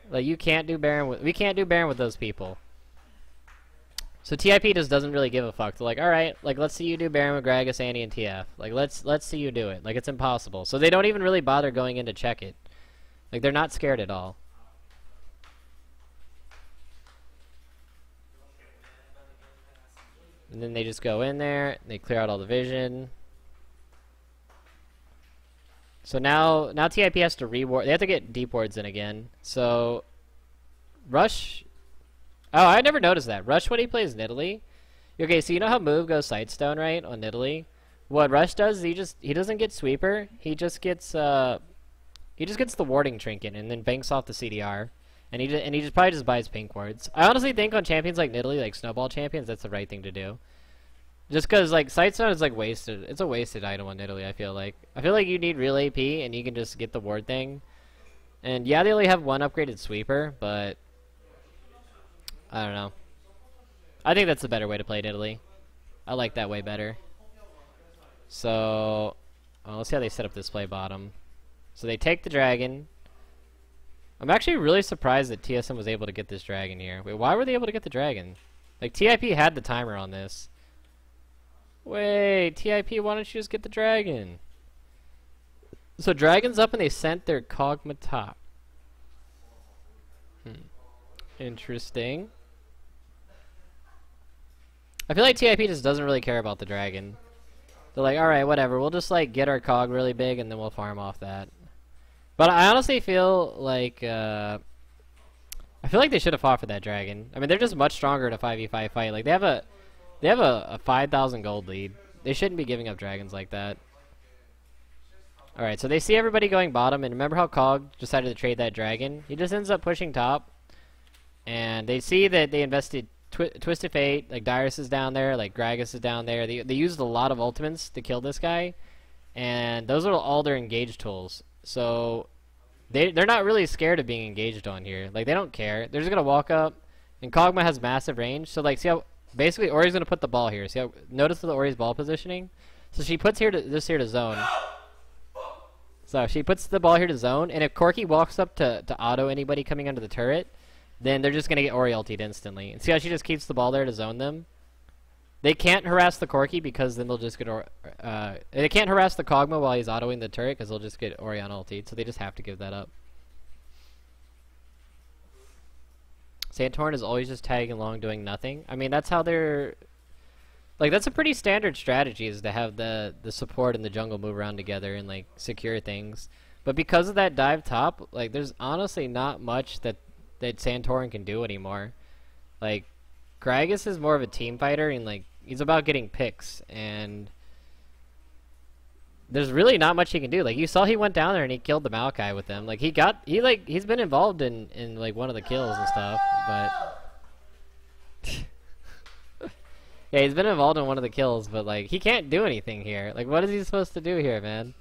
Like, you can't do Baron with... We can't do Baron with those people. So TIP just doesn't really give a fuck. They're like, alright, like, let's see you do Baron with Gragas, Annie, and TF. Like, let's see you do it. Like, it's impossible. So they don't even really bother going in to check it. Like, they're not scared at all. And then they just go in there, they clear out all the vision. So now TIP has to reward. They have to get deep wards in again. So Rush. Oh, I never noticed that. Rush when he plays Nidalee. Okay, so you know how move goes Sightstone, right, on Nidalee? What Rush does is he doesn't get sweeper. He just gets the warding trinket and then banks off the CDR. And he just probably just buys pink wards. I honestly think on champions like Nidalee, like snowball champions, that's the right thing to do. Just because like Sightstone is like wasted. It's a wasted item on Nidalee. I feel like you need real AP and you can just get the ward thing. And yeah, they only have one upgraded sweeper, but I don't know. I think that's the better way to play Nidalee. I like that way better. So let's see how they set up this play bottom. So they take the dragon. I'm actually really surprised that TSM was able to get this dragon here. Wait, why were they able to get the dragon? Like, TIP had the timer on this. Wait, TIP, why don't you just get the dragon? So dragon's up and they sent their Kog'Maw top. Interesting. I feel like TIP just doesn't really care about the dragon. They're like, alright, whatever, we'll just like get our Cog really big and then we'll farm off that. But I honestly feel like they should have fought for that dragon. I mean, they're just much stronger in a 5v5 fight. Like, they have a 5,000 gold lead. They shouldn't be giving up dragons like that. Alright, so they see everybody going bottom, and remember how Cog decided to trade that dragon? He just ends up pushing top. And they see that they invested Twisted Fate, like Dyrus is down there, like Gragas is down there. They used a lot of ultimates to kill this guy. And those are all their engage tools. So they're not really scared of being engaged on here. Like, they don't care. They're just gonna walk up, and Kog'Maw has massive range. So like, see how basically Ori's gonna put the ball here. See how notice the Ori's ball positioning. So she puts this here to zone. So she puts the ball here to zone, and if Corki walks up to auto anybody coming under the turret, then they're just gonna get Ori ultied instantly. And see how she just keeps the ball there to zone them. They can't harass the Corki because then they'll just get they can't harass the Kog'Maw while he's autoing the turret because they'll just get Orion ultied, so they just have to give that up. Santorin is always just tagging along doing nothing. I mean, that's how they're... Like, that's a pretty standard strategy, is to have the support and the jungle move around together and, like, secure things. But because of that dive top, like, there's honestly not much that Santorin can do anymore. Like, Gragas is more of a team fighter, and, like, he's about getting picks, and there's really not much he can do. Like, you saw he went down there and he killed the Maokai with them. Like, he's been involved in like one of the kills and stuff, but yeah, he's been involved in one of the kills, but like, he can't do anything here. Like, what is he supposed to do here, man?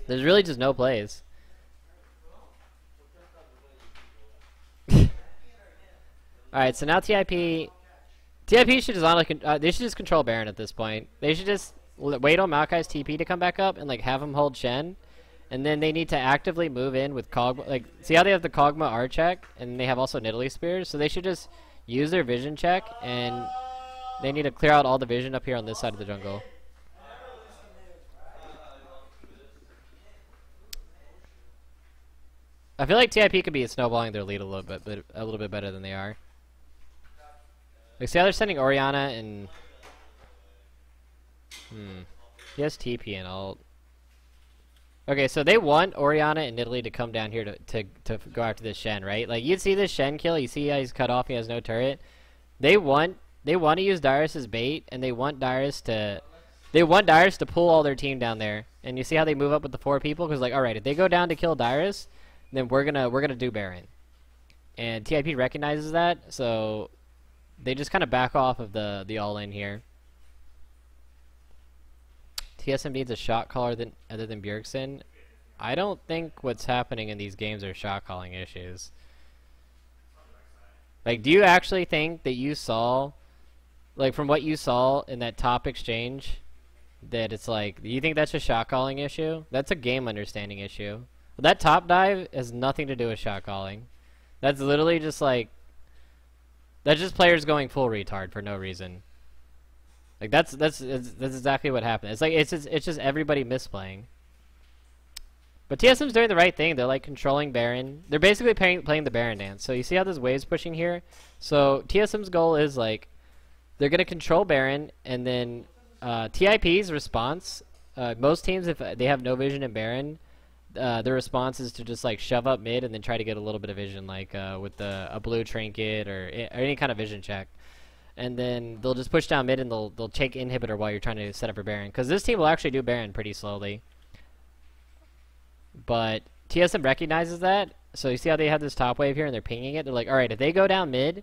There's really just no plays. Alright, so now TIP should just they should just control Baron at this point. They should just wait on Maokai's TP to come back up and like have him hold Shen, and then they need to actively move in with Kog'Maw. Like, see how they have the Kog'Maw R check, and they have also Nidalee spears. So they should just use their vision check, and they need to clear out all the vision up here on this side of the jungle. I feel like TIP could be snowballing their lead a little bit better than they are. Like, see how they're sending Orianna and... He has TP and ult. Okay, so they want Orianna and Italy to come down here to go after this Shen, right? Like, you see this Shen kill, you see how he's cut off, he has no turret. They want to use Darius as bait, and they want Darius to pull all their team down there. And you see how they move up with the 4 people? Because, like, alright, if they go down to kill Darius, then we're gonna do Baron. And TIP recognizes that, so they just kind of back off of the all-in here. TSM needs a shot caller other than Bjergsen. I don't think what's happening in these games are shot calling issues. Like, do you actually think that you saw, like, from what you saw in that top exchange, that it's like, do you think that's a shot calling issue? That's a game understanding issue. That top dive has nothing to do with shot calling. That's literally just like, that's just players going full retard for no reason. Like, that's exactly what happened. It's like, it's just everybody misplaying. But TSM's doing the right thing. They're like controlling Baron. They're basically playing the Baron dance. So you see how this wave's pushing here? So TSM's goal is like, they're gonna control Baron, and then TIP's response. Most teams, if they have no vision in Baron, their response is to just like shove up mid and then try to get a little bit of vision, like with a blue trinket or any kind of vision check. And then they'll just push down mid and they'll take inhibitor while you're trying to set up for Baron. Because this team will actually do Baron pretty slowly. But TSM recognizes that. So you see how they have this top wave here and they're pinging it? They're like, alright, if they go down mid,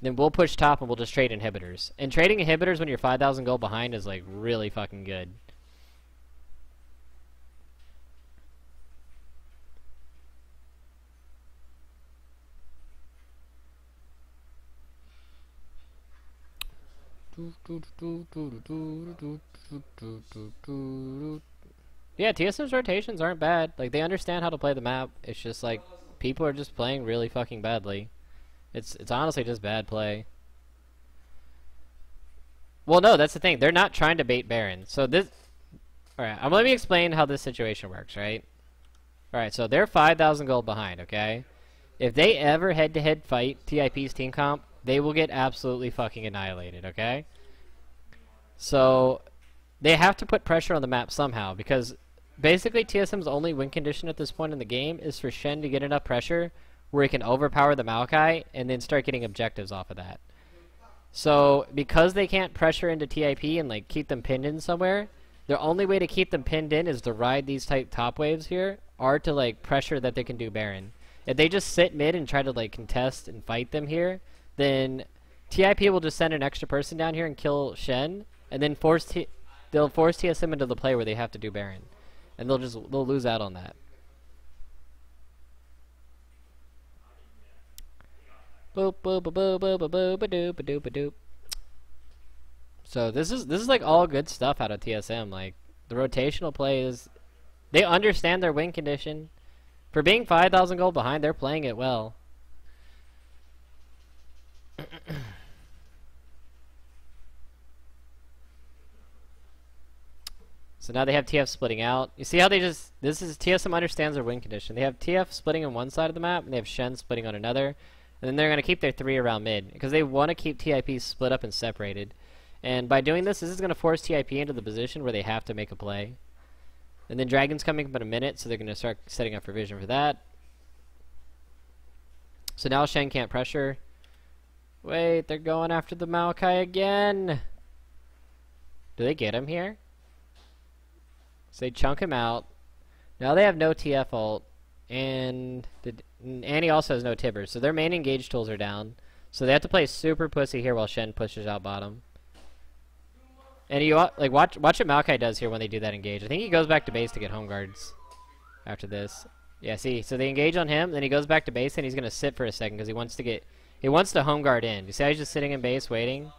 then we'll push top and we'll just trade inhibitors. And trading inhibitors when you're 5,000 gold behind is like really fucking good. Yeah, TSM's rotations aren't bad. Like, they understand how to play the map. It's just like people are just playing really fucking badly. It's honestly just bad play. Well, no, that's the thing. They're not trying to bait Baron. So this, all right. Let me explain how this situation works, right? All right. So they're 5,000 gold behind. Okay. If they ever head-to-head fight TIP's team comp, they will get absolutely fucking annihilated, okay? So they have to put pressure on the map somehow, because basically TSM's only win condition at this point in the game is for Shen to get enough pressure where he can overpower the Maokai and then start getting objectives off of that. So because they can't pressure into TIP and like keep them pinned in somewhere, their only way to keep them pinned in is to ride these type top waves here, or to like pressure that they can do Baron. If they just sit mid and try to like contest and fight them here, then TIP will just send an extra person down here and kill Shen, and then they'll force TSM into the play where they have to do Baron, and they'll lose out on that. Boop boop boop boop boop boop boop doop doop doop. So this is like all good stuff out of TSM. Like the rotational play is, they understand their win condition. For being 5,000 gold behind, they're playing it well. So now they have TF splitting out. You see how they just, TSM understands their win condition. They have TF splitting on one side of the map, and they have Shen splitting on another. And then they're going to keep their 3 around mid, because they want to keep TIP split up and separated. And by doing this is going to force TIP into the position where they have to make a play. And then Dragon's coming up in a minute, so they're going to start setting up for vision for that. So now Shen can't pressure. Wait, they're going after the Maokai again. Do they get him here? So they chunk him out. Now they have no TF ult. And Annie also has no Tibber. So their main engage tools are down. So they have to play super pussy here while Shen pushes out bottom. And you like watch what Maokai does here when they do that engage. I think he goes back to base to get home guards after this. Yeah, see, so they engage on him, then he goes back to base and he's gonna sit for a second because he wants to home guard in. You see how he's just sitting in base waiting?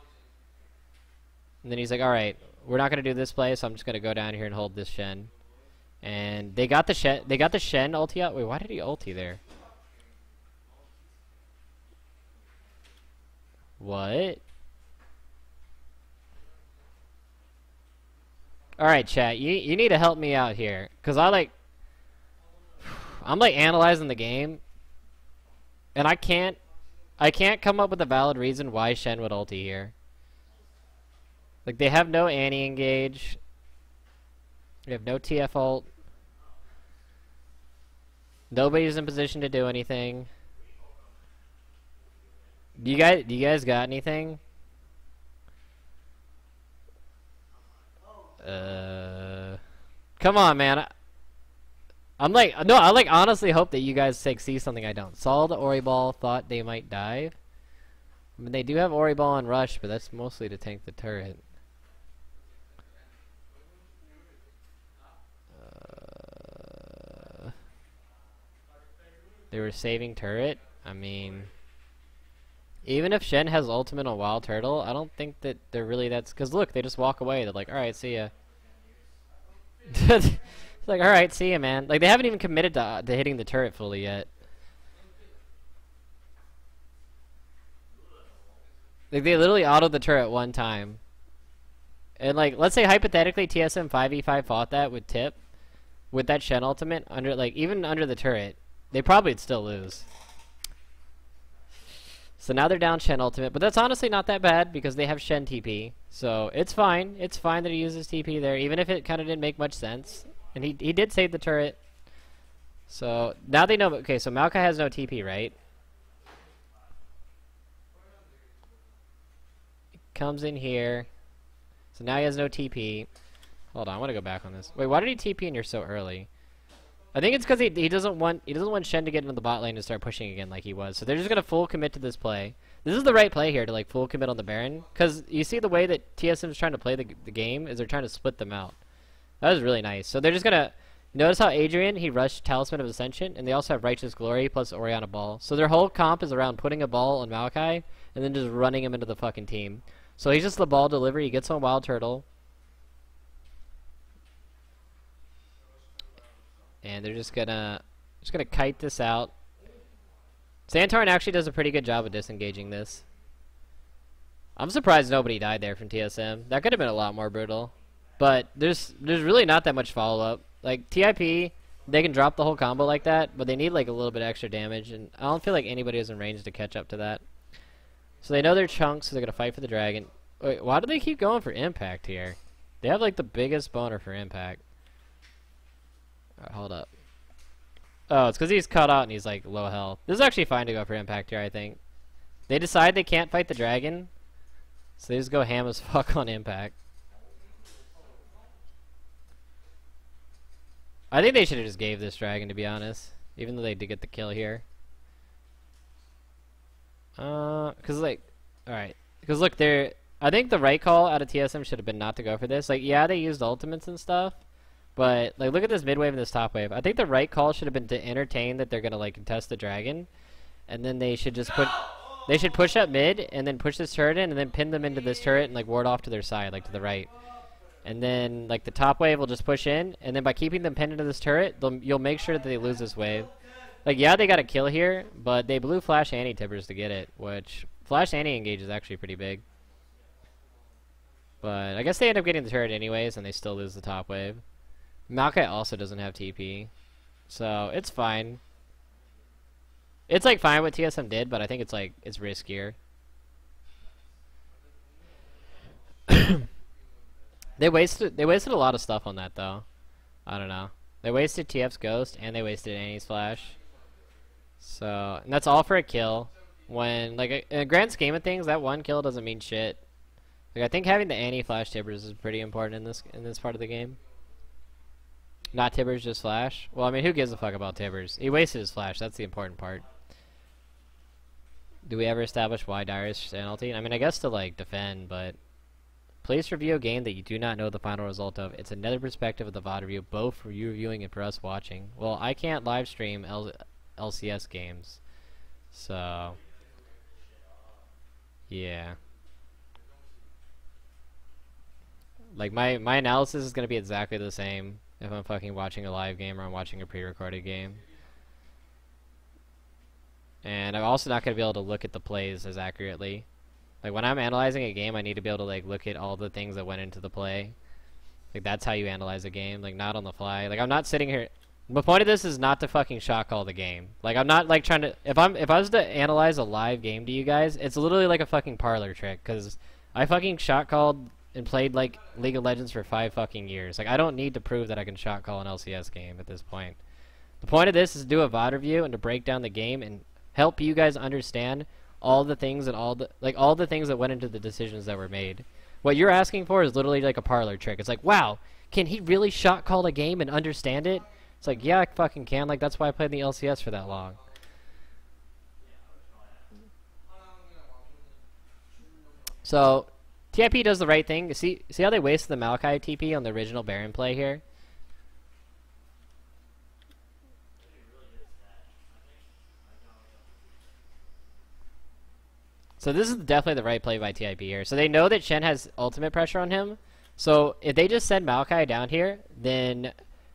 And then he's like, alright, we're not gonna do this play, so I'm just gonna go down here and hold this Shen. And they got the Shen ulti out. Wait, why did he ulti there? What? Alright, chat, you need to help me out here. Cause I'm like analyzing the game, and I can't I can't come up with a valid reason why Shen would ulti here. Like, they have no Annie engage. They have no TF ult. Nobody's in position to do anything. Do you guys got anything? Come on, man. I'm like, no, I like honestly hope that you guys see something I don't. Saw the Ori ball, thought they might dive. I mean, they do have Ori ball and rush, but that's mostly to tank the turret. They were saving turret. I mean, even if Shen has ultimate on Wild Turtle, I don't think that they're really that's because look, they just walk away. They're like, all right, see ya. It's like, all right, see ya, man. Like they haven't even committed to hitting the turret fully yet. Like they literally autoed the turret one time. And like, let's say hypothetically TSM 5v5 fought that with Tip, with that Shen ultimate under like even under the turret. They probably would still lose. So now they're down Shen ultimate, but that's honestly not that bad because they have Shen TP. So it's fine. It's fine that he uses TP there, even if it kind of didn't make much sense. And he did save the turret. So now they know. Okay, so Maokai has no TP, right? Comes in here. So now he has no TP. Hold on, I want to go back on this. Wait, why did he TP in here so early? I think it's because he doesn't want Shen to get into the bot lane and start pushing again like he was. So they're just gonna full commit to this play. This is the right play here to like full commit on the Baron, because you see the way that TSM is trying to play the game is they're trying to split them out. That was really nice. So they're just gonna notice how Adrian he rushed Talisman of Ascension, and they also have Righteous Glory plus Orianna Ball. So their whole comp is around putting a ball on Maokai and then just running him into the fucking team. So he's just the ball delivery. He gets on Wild Turtle. And they're just gonna kite this out. Santorin actually does a pretty good job of disengaging this. I'm surprised nobody died there from TSM. That could have been a lot more brutal. But there's really not that much follow-up. Like TIP, they can drop the whole combo like that, but they need like a little bit extra damage, and I don't feel like anybody is in range to catch up to that. So they know they're chunks, so they're gonna fight for the dragon. Wait, why do they keep going for impact here? They have like the biggest boner for impact. Alright, hold up. Oh, it's because he's cut out and he's like low health. This is actually fine to go for impact here, I think. They decide they can't fight the dragon, so they just go ham as fuck on impact. I think they should have just gave this dragon, to be honest. Even though they did get the kill here. Cause like, alright. Cause look, I think the right call out of TSM should have been not to go for this. Like, yeah, they used ultimates and stuff. But, like, look at this mid wave and this top wave. I think the right call should have been to entertain that they're gonna, like, contest the dragon. And then they should just they should push up mid, and then push this turret in, and then pin them into this turret and, like, ward off to their side, like, to the right. And then, like, the top wave will just push in, and then by keeping them pinned into this turret, you'll make sure that they lose this wave. Like, yeah, they got a kill here, but they blew Flash Anti-Tibbers to get it, which Flash Anti-Engage is actually pretty big. But I guess they end up getting the turret anyways, and they still lose the top wave. Maokai also doesn't have TP, so it's fine. It's like fine what TSM did, but I think it's like it's riskier. They wasted a lot of stuff on that though. I don't know. They wasted TF's Ghost and they wasted Annie's Flash. So, and that's all for a kill. When like in a grand scheme of things, that one kill doesn't mean shit. Like I think having the Annie Flash Tibbers is pretty important in this part of the game. Not Tibbers, just Flash. Well, I mean, who gives a fuck about Tibbers? He wasted his Flash. That's the important part. Do we ever establish why Darius Santorin? I mean, I guess to like defend, but please review a game that you do not know the final result of. It's another perspective of the VOD review, both for you reviewing and for us watching. Well, I can't live stream LCS games, so yeah. Like my analysis is gonna be exactly the same if I'm fucking watching a live game or I'm watching a pre-recorded game. And I'm also not gonna be able to look at the plays as accurately. Like when I'm analyzing a game, I need to be able to like look at all the things that went into the play. Like that's how you analyze a game, like not on the fly. Like I'm not sitting here The point of this is not to fucking shot call the game. Like, I'm not like trying to. If I was to analyze a live game to you guys, it's literally like a fucking parlor trick. Cause I fucking shot called and played like League of Legends for 5 fucking years. Like, I don't need to prove that I can shot call an LCS game at this point. The point of this is to do a VOD review and to break down the game and help you guys understand all the things and all the things that went into the decisions that were made. What you're asking for is literally like a parlor trick. It's like, wow, can he really shot call a game and understand it? It's like, yeah, I fucking can. Like, that's why I played the LCS for that long. So, TIP does the right thing. See how they wasted the Maokai TP on the original Baron play here? So this is definitely the right play by TIP here. So they know that Shen has ultimate pressure on him. So if they just send Maokai down here, then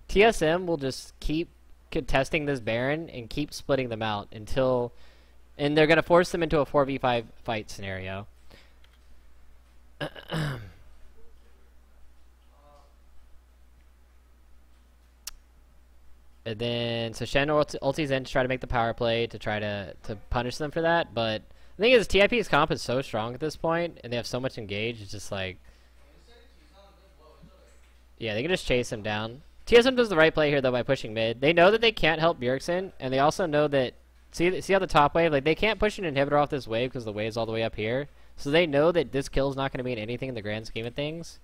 TSM will just keep contesting this Baron and keep splitting them out until... And they're going to force them into a 4v5 fight scenario. And then, so Shen ultis in to try to make the power play to try to punish them for that. But the thing is, TIP's comp is so strong at this point, and they have so much engage, it's just like... Yeah, they can just chase him down. TSM does the right play here, though, by pushing mid. They know that they can't help Bjergsen, and they also know that... See how the top wave? Like, they can't push an inhibitor off this wave because the wave's all the way up here. So they know that this kill's not going to mean anything in the grand scheme of things.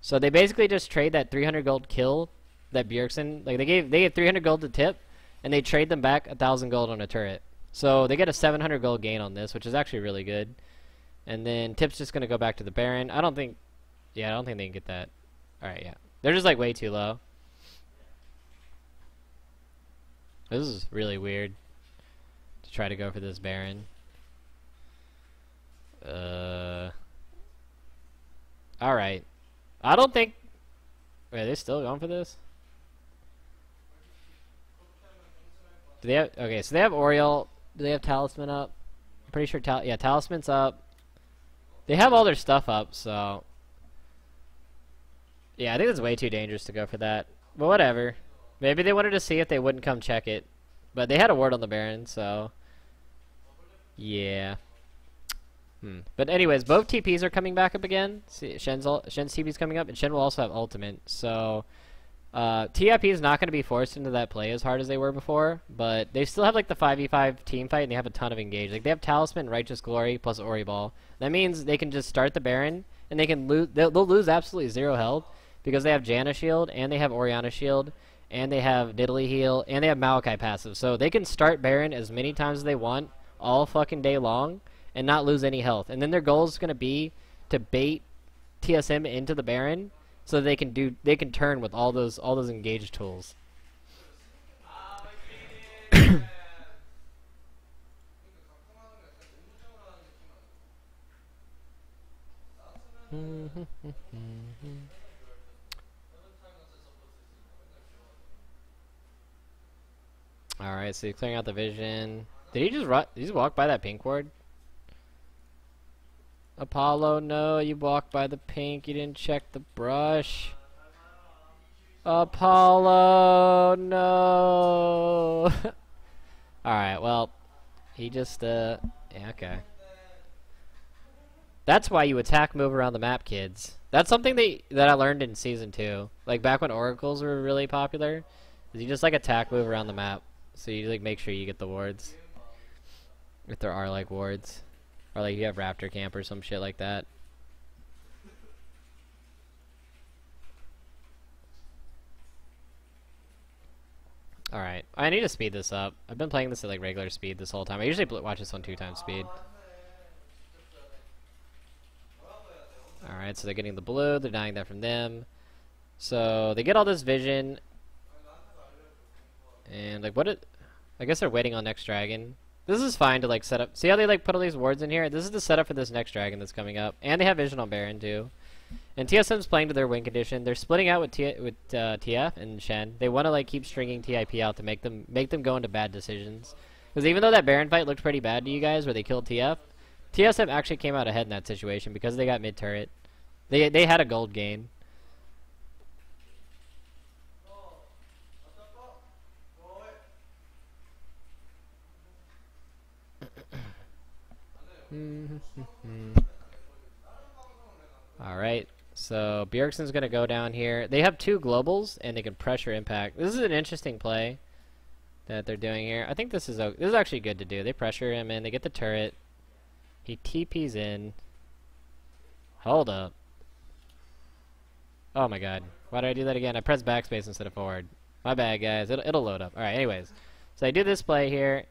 So they basically just trade that 300 gold kill that Bjergsen... Like, they gave 300 gold to Tip, and they trade them back 1,000 gold on a turret. So they get a 700 gold gain on this, which is actually really good. And then Tip's just going to go back to the Baron. I don't think they can get that. Alright, yeah. They're just, like, way too low. This is really weird to try to go for this Baron. Alright. I don't think... Wait, are they still going for this? Do they have... Okay, so they have Oriole. Do they have Talisman up? I'm pretty sure Talisman's up. They have all their stuff up, so... Yeah, I think it's way too dangerous to go for that. But whatever. Maybe they wanted to see if they wouldn't come check it. But they had a ward on the Baron, so... Yeah. But anyways, both TPs are coming back up again. See, Shen's TP's coming up, and Shen will also have ultimate. So... TIP is not going to be forced into that play as hard as they were before, but they still have like the 5v5 team fight, and they have a ton of engage. Like, they have Talisman, Righteous Glory, plus Ori Ball. That means they can just start the Baron, and they can lose. They'll lose absolutely 0 health because they have Janna Shield, and they have Orianna Shield, and they have Nidalee Heal, and they have Maokai passive. So they can start Baron as many times as they want all fucking day long and not lose any health. And then their goal is going to be to bait TSM into the Baron, so they can turn with all those engaged tools. Alright, so he's clearing out the vision. Did he just walk by that pink ward? Apollo, no, you walked by the pink, you didn't check the brush. Apollo, no. Alright, well, he just, yeah, okay. That's why you attack move around the map, kids. That's something that I learned in Season 2. Like, back when Oracles were really popular, is you just, like, attack move around the map. So you, like, make sure you get the wards. If there are, like, wards. Or like you have Raptor Camp or some shit like that. Alright, I need to speed this up. I've been playing this at like regular speed this whole time. I usually watch this on 2x speed. Alright, so they're getting the blue, they're denying that from them. So they get all this vision. And like I guess they're waiting on next dragon. This is fine to like set up. See how they like put all these wards in here? This is the setup for this next dragon that's coming up. And they have vision on Baron too. And TSM's playing to their win condition. They're splitting out with TF and Shen. They want to like keep stringing TIP out to make them go into bad decisions. Because even though that Baron fight looked pretty bad to you guys where they killed TF, TSM actually came out ahead in that situation because they got mid turret. They had a gold gain. Alright, so Bjergsen's gonna go down here. They have 2 globals, and they can pressure impact. This is an interesting play that they're doing here. I think this is actually good to do. They pressure him in, they get the turret. He TP's in. Hold up. Oh my god. Why did I do that again? I pressed backspace instead of forward. My bad, guys. It'll load up. Alright, anyways. So I do this play here.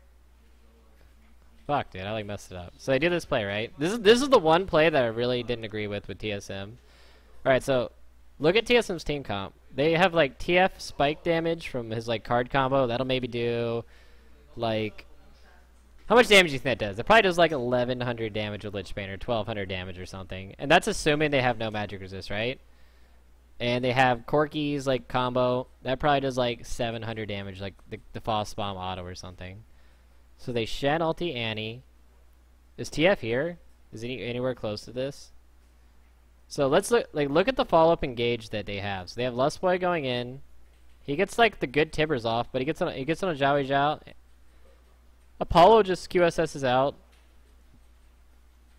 Fuck, dude. I like messed it up. So I do this play, right? This is the one play that I really didn't agree with TSM. Alright, so look at TSM's team comp. They have like TF spike damage from his like card combo. That'll maybe do like... How much damage do you think that does? It probably does like 1100 damage with Lich Bane or 1200 damage or something. And that's assuming they have no magic resist, right? And they have Corky's like combo. That probably does like 700 damage, like the Foss Bomb auto or something. So they Shen ulti Annie. Is TF here? Is he anywhere close to this? So let's look at the follow-up engage that they have. So they have Lustboy going in. He gets like the good Tibbers off, but he gets on a Zhao Zhao. Apollo just QSS's out.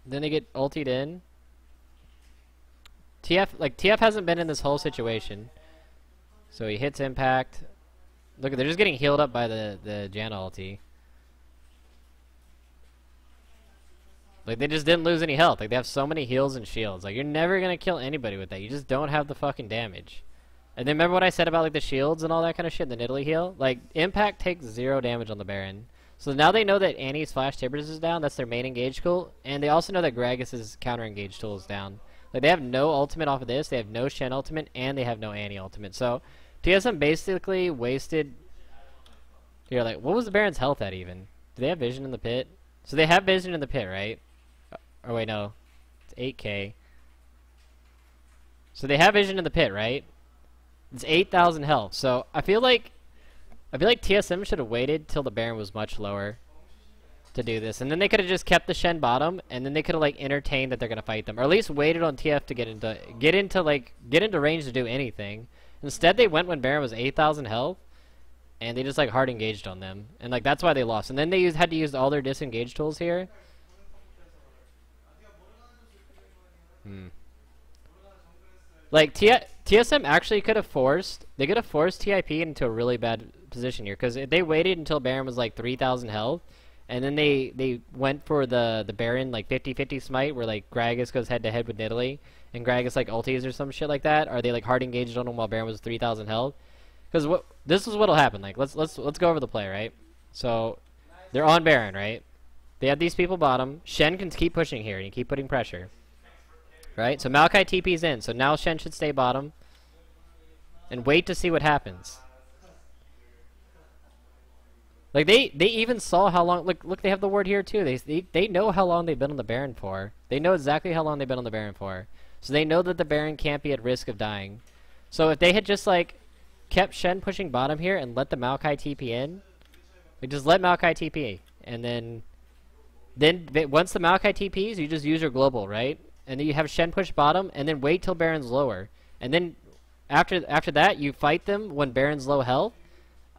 Then they get ultied in. TF hasn't been in this whole situation. So he hits impact. Look, they're just getting healed up by the Janna ulti. Like, they just didn't lose any health. Like, they have so many heals and shields. Like, you're never gonna kill anybody with that. You just don't have the fucking damage. And then remember what I said about, like, the shields and all that kind of shit, the Nidalee heal? Like, impact takes 0 damage on the Baron. So now they know that Annie's Flash Tibbers is down. That's their main engage tool. And they also know that Gragas's counter engage tool is down. Like, they have no ultimate off of this. They have no Shen ultimate. And they have no Annie ultimate. So, TSM basically wasted... You're like, what was the Baron's health at even? Do they have vision in the pit? So they have vision in the pit, right? Oh wait, no. It's 8k. So they have vision in the pit, right? It's 8,000 health. So I feel like TSM should have waited till the Baron was much lower to do this. And then they could have just kept the Shen bottom, and then they could have like entertained that they're gonna fight them. Or at least waited on TF to get into range to do anything. Instead they went when Baron was 8,000 health, and they just like hard engaged on them. And like that's why they lost. And then they had to use all their disengage tools here. Like TSM actually could have forced TIP into a really bad position here, because they waited until Baron was like 3,000 health, and then they went for the Baron like 50-50 smite where like Gragas goes head to head with Nidalee and Gragas like ultis or some shit like that, or they like hard engaged on him while Baron was 3,000 health. Because this is what'll happen. Like let's go over the play, right? So they're on Baron, right? They have these people bottom. Shen can keep pushing here and you keep putting pressure. Right? So Maokai TP's in. So now Shen should stay bottom. And wait to see what happens. Like, they even saw how long... Look, they have the ward here, too. They know how long they've been on the Baron for. They know exactly how long they've been on the Baron for. So they know that the Baron can't be at risk of dying. So if they had just, like, kept Shen pushing bottom here and let the Maokai TP in... Like, just let Maokai TP. And then once the Maokai TPs, you just use your global, right? And then you have Shen push bottom, and then wait till Baron's lower. And then after that, you fight them when Baron's low health.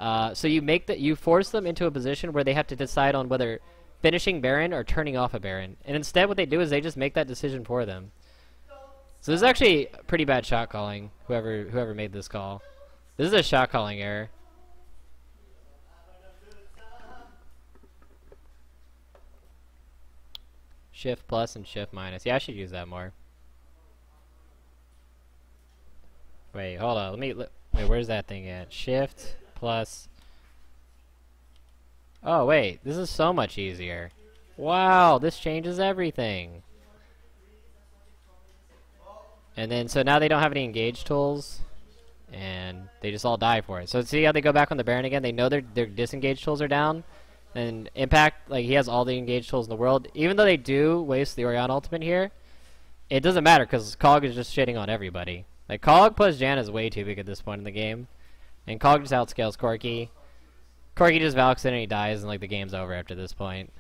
So you force them into a position where they have to decide on whether finishing Baron or turning off a Baron. And instead, what they do is they just make that decision for them. So this is actually pretty bad shot calling. Whoever made this call, this is a shot calling error. Shift plus and shift minus. Yeah, I should use that more. Wait, hold on. Wait, where's that thing at? Shift plus. Oh, wait. This is so much easier. Wow, this changes everything. And then, so now they don't have any engage tools. And they just all die for it. So see how they go back on the Baron again? They know their disengage tools are down. And Impact, like, he has all the engage tools in the world. Even though they do waste the Orion ultimate here, it doesn't matter because Cog is just shitting on everybody. Like, Cog plus Janna is way too big at this point in the game. And Cog just outscales Corky. Corky just Valks in and he dies, and, like, the game's over after this point.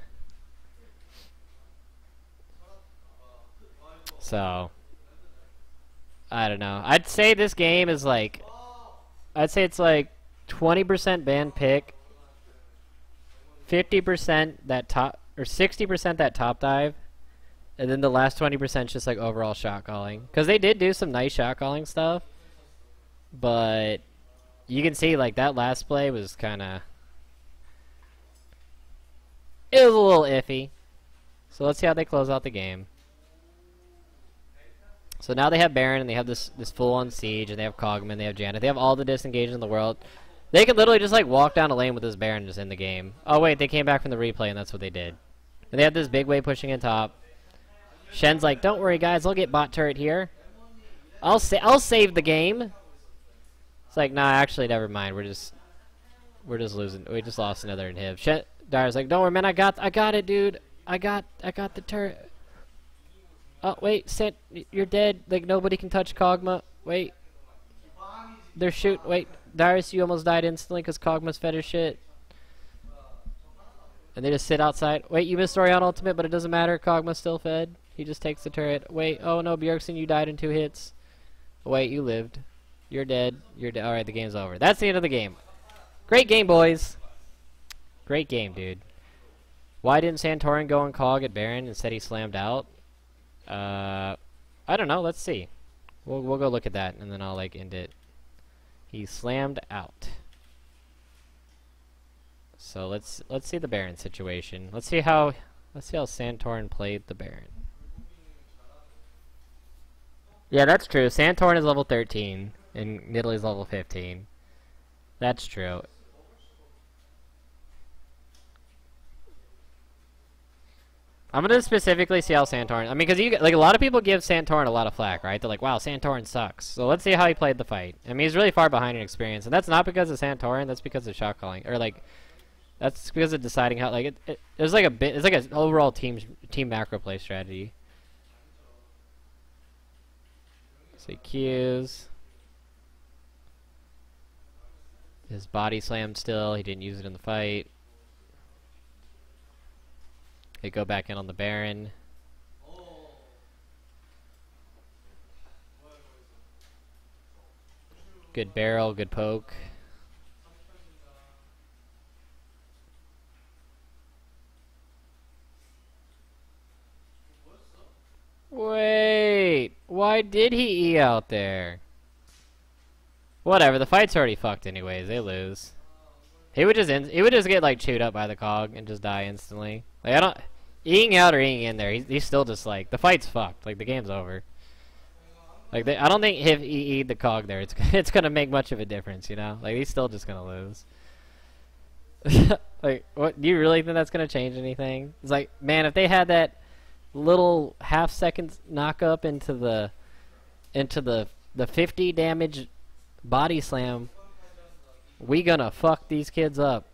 So, I don't know. I'd say this game is, like... I'd say it's, like, 20% ban pick. 50% that top, or 60% that top dive, And then the last 20% is just like overall shot calling. Because they did do some nice shot calling stuff. But you can see like that last play was kind of... It was a little iffy. So let's see how they close out the game. So now they have Baron and they have this full-on siege and they have Cogman, they have Janet. They have all the disengage in the world. They could literally just like walk down a lane with this Baron and just end the game. Oh wait, they came back from the replay and that's what they did. And they have this big wave pushing in top. Shen's like, don't worry guys, I'll get bot turret here. I'll save the game. It's like, nah, actually never mind. We're just losing. We just lost another inhib. Dyer's like, don't worry man, I got it, dude. I got the turret. Oh wait, you're dead. Like nobody can touch Kog'Maw. Wait. They're shoot. Wait, Darius, you almost died instantly because Kog'Maw's fed his shit. And they just sit outside. Wait, you missed Orion ultimate, but it doesn't matter. Kog'Maw's still fed. He just takes the turret. Wait, oh no, Bjergsen, you died in 2 hits. Wait, you lived. You're dead. You're dead. Alright, the game's over. That's the end of the game. Great game, boys. Great game, dude. Why didn't Santorin go on Cog at Baron? Instead he slammed out? I don't know. Let's see. We'll go look at that, and then I'll like end it. He slammed out. So let's see the Baron situation. Let's see how Santorin played the Baron. Yeah, that's true. Santorin is level 13 and Nidalee's level 15. That's true. I'm gonna specifically see how Santorin. I mean, because you like a lot of people give Santorin a lot of flack, right? They're like, "Wow, Santorin sucks." So let's see how he played the fight. I mean, he's really far behind in experience, and that's not because of Santorin. That's because of shot calling, or like, that's because of deciding how. Like, it's like a bit. It's like an overall team macro play strategy. So he Qs. His body slammed still. He didn't use it in the fight. They go back in on the Baron. Good barrel, good poke. Wait, why did he E out there? Whatever, the fight's already fucked anyways. They lose. He would just get like chewed up by the cog and just die instantly. Like I don't Eing out or Eing in there. He's still just like the fight's fucked. Like the game's over. Like I don't think if he eat the cog there, it's gonna make much of a difference. You know, like he's still just gonna lose. Like what? Do you really think that's gonna change anything? It's like man, if they had that little half-second knock up into the 50 damage body slam, we gonna fuck these kids up.